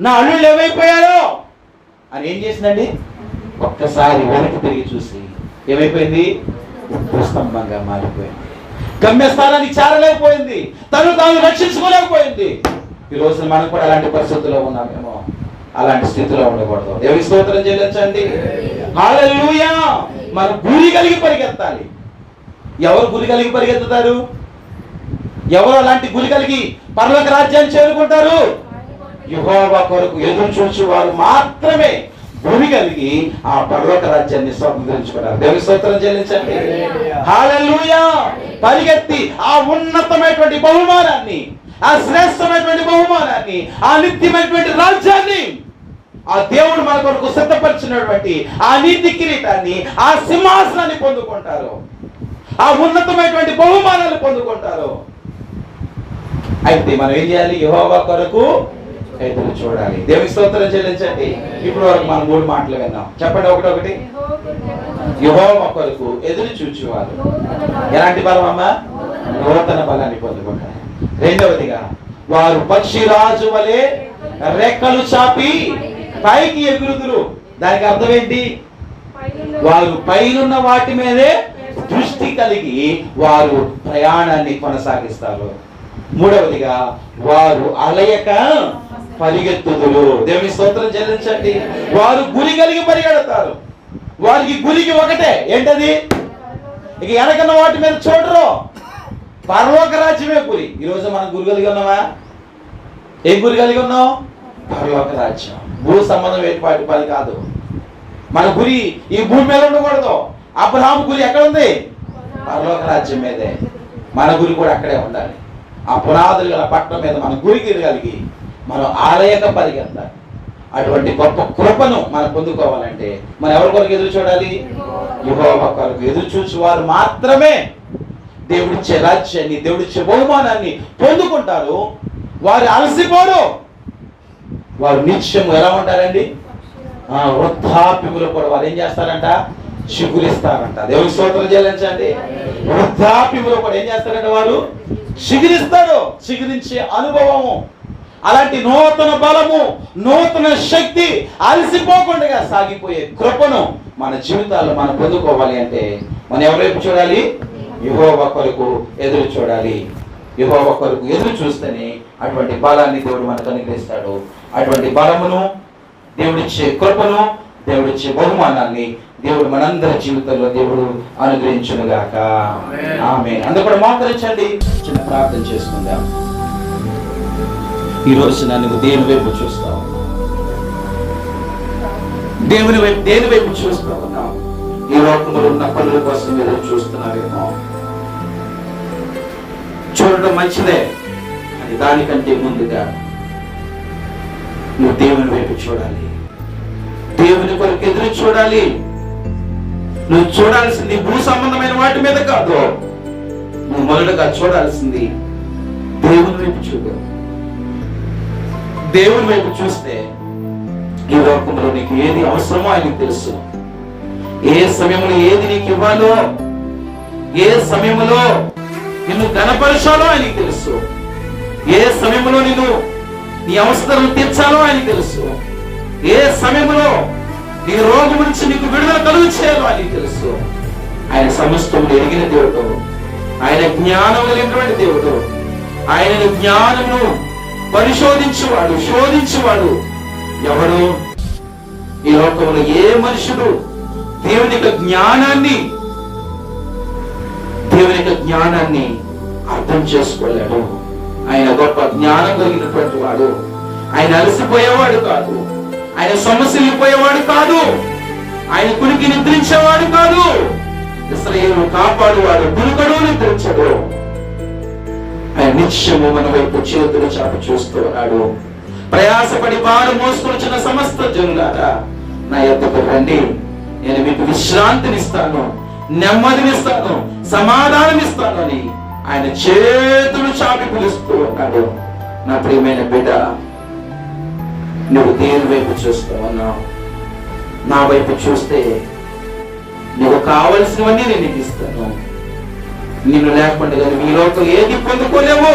నా అల్లుళ్ళు ఏమైపోయారో అని ఏం చేసిందండి? ఒక్కసారి వెనక్కి తిరిగి చూసి ఏమైపోయింది? ఉప్పు స్తంభంగా మారిపోయింది. గమ్యస్థానానికి చేరలేకపోయింది. తాను రక్షించుకోలేకపోయింది. ఈ రోజు మనం కూడా అలాంటి పరిస్థితుల్లో ఉన్నామేమో. అలాంటి స్థితిలో ఉండకూడదు. దేవుని స్తోత్రం చెల్లించండి. హల్లెలూయా. మనం గురి కలిగి పరిగెత్తాలి. ఎవరు గురి కలిగి పరిగెత్తుతారు? ఎవరు అలాంటి గురి కలిగి పరలోక రాజ్యాన్ని చేరుకుంటారు? యెహోవా కొరకు ఎదురు చూచు వారు మాత్రమే గురి కలిగి ఆ పరలోక రాజ్యాన్ని స్వతంత్రించుకున్నారు. దేవుని స్తోత్రం చెల్లించండి. హల్లెలూయా. పరిగెత్తి ఆ ఉన్నతమైనటువంటి బహుమానాన్ని, ఆ శ్రేష్టమైనటువంటి బహుమానాన్ని, ఆ నిత్యమైనటువంటి రాజ్యాన్ని, ఆ దేవుడు మన కొరకు సిద్ధపరిచినటువంటి ఆ నీతి కిరీటాన్ని, ఆ సింహాసనాన్ని పొందుకుంటారు. ఆ ఉన్నతమైనటువంటి బహుమానాలు పొందుకుంటారు. అయితే మనం ఏం చేయాలి? యెహోవా కొరకు ఎదురు చూడాలి. దేవుని స్తోత్రం చెల్లించండి. ఇప్పుడు వరకు మనం 3 మాటలు విన్నాం. చెప్పండి ఒకటి. యెహోవా కొరకు ఎదురు చూచువారు ఎలాంటి బలం అమ్మా? నూతన బలాన్ని పొందుకుంటారు. రెండవదిగా, వారు పక్షిరాజు వలె రెక్కలు చాపి పైకి ఎగురుదురు. దానికి అర్థం ఏంటి? వారు పైనున్న వాటి మీదే దృష్టి కలిగి వారు ప్రయాణాన్ని కొనసాగిస్తారు. మూడవదిగా, వారు అలయక పరిగెత్తుదురు. దేవుని స్తోత్రం చెల్లించండి. వారు గురి కలిగి పరిగెడతారు. వారికి గురికి ఒకటే, ఏంటది? ఇక వెనకన్న వాటి మీద చూడరు. పరలోక రాజ్యమే గురి. ఈరోజు మనం గురి కలిగి ఉన్నామా? ఏం గురి కలిగి ఉన్నాం? పరలోక రాజ్యం. భూ సంబంధం ఏర్పాటు పని కాదు. మన గురి ఈ భూమి మీద ఉండకూడదు. అబ్రహాము గురి ఎక్కడ ఉంది? పరలోక రాజ్యం మీదే. మన గురి కూడా అక్కడే ఉండాలి. ఆ పునాదులు గల పట్టణం మీద మన గురి కలిగి మనం ఆలయక పరిగెత్తాలి. అటువంటి గొప్ప కృపను మనం పొందుకోవాలంటే మనం ఎవరి కొరకు ఎదురు చూడాలి? యెహోవా కొరకు ఎదురు చూసి వారు మాత్రమే దేవుడిచ్చే రాజ్యాన్ని, దేవుడిచ్చే బహుమానాన్ని పొందుకుంటారు. వారు అలసిపోరు. వారు నిత్యం ఎలా ఉంటారండి? వృద్ధాప్యములో కూడా వారు ఏం చేస్తారంట? చిగురిస్తారంట. దేవుని స్తోత్రం చెల్లించండి. వృద్ధాప్యములో కూడా ఏం చేస్తారంట? వారు చిగురిస్తారు. చిగురించే అనుభవము, అలాంటి నూతన బలము, నూతన శక్తి, అలసిపోకుండా సాగిపోయే కృపను మన జీవితాల్లో మనం పొందుకోవాలి అంటే మనం ఎవరైపు చూడాలి? యెహోవా కొరకు ఎదురు చూడాలి. యెహోవా కొరకు ఎదురు చూస్తేనే అటువంటి బలాన్ని దేవుడు మనకు అనుగ్రహిస్తాడు. అటువంటి బలమును, దేవుడిచ్చే కృపను, దేవుడిచ్చే బహుమానాన్ని దేవుడు మనందరి జీవితంలో దేవుడు అనుగ్రహించునుగాక. ఆమేన్. అందరూ కూడా మోకరించండి. చిన్న ప్రార్థన చేసుకుందాం. ఈ రోజున నువ్వు దేని వైపు చూస్తావు? దేని వైపు చూస్తూ ఉన్నావు? ఈ లోకంలో ఉన్న పనుల కోసం ఎదురు చూస్తున్నావేమో. చూడడం మంచిదే, అది దానికంటే ముందుగా నువ్వు దేవుని వైపు చూడాలి. దేవుని కొరకు ఎదురు చూడాలి. నువ్వు చూడాల్సింది భూ సంబంధమైన వాటి మీద కాదు, నువ్వు మొదటగా చూడాల్సింది దేవుని వైపు చూడు. దేవుని వైపు చూస్తే ఈ లోకంలో నీకు ఏది అవసరమో ఆయనకు తెలుసు. ఏ సమయంలో ఏది నీకు ఇవ్వాలో, ఏ సమయంలో నిన్ను ఘనపరచాలో ఆయనకు తెలుసు. ఏ సమయంలో నీ అవసరాలను తీర్చాలో ఆయనకు తెలుసు. ఏ సమయంలో నీ రోగం నుంచి నీకు విడుదల కలుగు చేయాలో ఆయనకు తెలుసు. ఆయన సమస్తమును ఎరిగిన దేవుడు, ఆయన జ్ఞానం కలిగినటువంటి దేవుడు. ఆయన జ్ఞానమును పరిశోధించువాడు, శోధించువాడు ఎవడు? ఈ లోకంలో ఏ మనుషుడు దేవుని యొక్క జ్ఞానాన్ని అర్థం చేసుకోలేడు. ఆయన గొప్ప జ్ఞానం కలిగినటువంటి వాడు. ఆయన అలసిపోయేవాడు కాదు, ఆయన సొమ్మసిల్లిపోయేవాడు కాదు, ఆయన కునికి నిద్రించేవాడు కాదు. ఇశ్రాయేలు కాపాడువాడు, కునుకడు నిద్రించడు. ఆయన నిత్యము మన వైపు చేతులు చాపి చూస్తూ ఉన్నాడు. ప్రయాసపడి భారం మోసుకొచ్చిన సమస్త జనులారా నా యొద్దకు రండి, నేను మీకు విశ్రాంతినిస్తాను, నెమ్మదినిస్తాను, సమాధానమిస్తాను అని ఆయన చేతులు చాపి పిలుస్తూ ఉన్నాడు. నా ప్రియమైన బిడ్డ, నువ్వు దేని వైపు చూస్తూ ఉన్నావు? నా వైపు చూస్తే నువ్వు కావలసినవన్నీ నేను నీకు ఇస్తాను. నిన్ను లేకుండా కానీ మీ లోకం ఏది పొందుకోలేవు.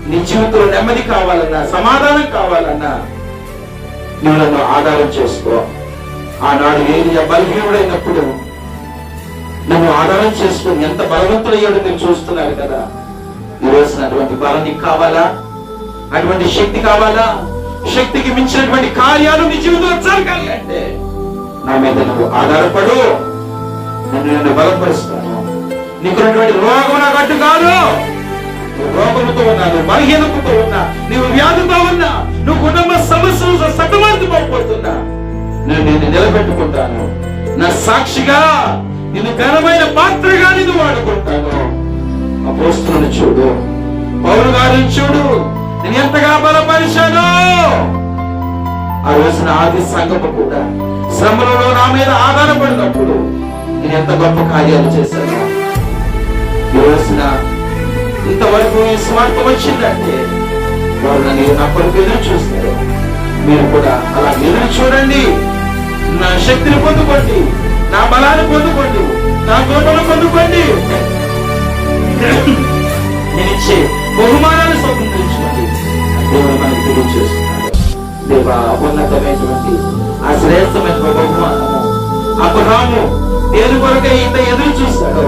నీ జీవితంలో నెమ్మది కావాలన్నా, సమాధానం కావాలన్నా నువ్వు నన్ను ఆధారం చేసుకో. ఆనాడు ఏలియా బలహీనుడైనప్పుడు నన్ను ఆధారం చేసుకుని ఎంత బలవంతుడయ్యాడు మీరు చూస్తున్నారు కదా. ఈ రోజున అటువంటి బలం నీకు కావాలా? అటువంటి శక్తి కావాలా? శక్తికి మించినటువంటి కార్యాలు నీ జీవితంలో జరగాలి అంటే నా మీద నువ్వు ఆధారపడు. నన్ను బలపరుస్తాను. నీకున్నటువంటి రోగం నాకు అడ్డు కాదు. నువ్వు రోగముతో ఉన్నా, నువ్వు బలహీనతతో ఉన్నా, నువ్వు వ్యాధితో ఉన్నా, నువ్వు కుటుంబ సమస్యలు సతమతమైపోతున్నా, నేను నిన్ను నిలబెట్టుకుంటాను. నా సాక్షిగా నిన్ను ఘనమైన పాత్రగా నిన్ను వాడుకుంటాను. అపోస్తలుని చూడు, పౌలు గారిని చూడు, నేను ఎంతగా బలపరిచాను. ఆ రోజున ఆది సంఘము కూడా శ్రమలలో నా మీద ఆధారపడినప్పుడు నేను ఎంత గొప్ప కార్యాలు చేశాను. ఈ రోజున ఇంతవరకు ఈ స్వార్థం వచ్చిందంటే వారు నన్ను నా కొరకు ఎదురు చూస్తారు. మీరు కూడా అలా ఎదురు చూడండి. నా శక్తిని పొందుకోండి, నా బలాన్ని పొందుకోండి, నా తోటను పొందుకోండి. నేను ఇచ్చే బహుమానాన్ని స్వతంత్రించుకోండి. దేవుడు మనకు తెలియజేస్తున్నాడు. దేవా, ఉన్నతమైనటువంటి ఆ శ్రేష్టమైన బహుమానము అబ్రహాము దేని కొరకే ఇంత ఎదురు చూస్తాడో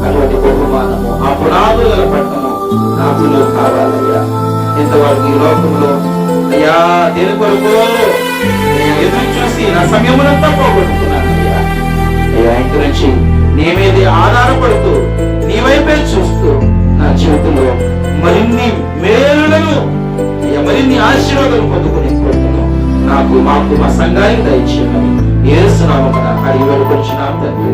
అటువంటి బహుమానము, ఆ పునాదులు గల పట్టణము నాకు నువ్వు కావాలయ్యా. ఇంతవరకు ఈ లోకంలో అయ్యా దేని కొరకు నేను ఎదురు చూసి నా సమయమునంతా పోగొట్టుకున్నానయ్యా. అయ్యా, ఇంటి నుంచి నీ మీదే ఆధారపడుతూ నీ వైపే చూస్తూ నా జీవితంలో మరిన్ని మేలులను, మరిన్ని ఆశీర్వాదాలు పొందుకుని నాకు, మాకు, మా సంఘానికి దయచేయమని యేసు నామమున అడిగి వేడుకొంచున్నాము తండ్రి.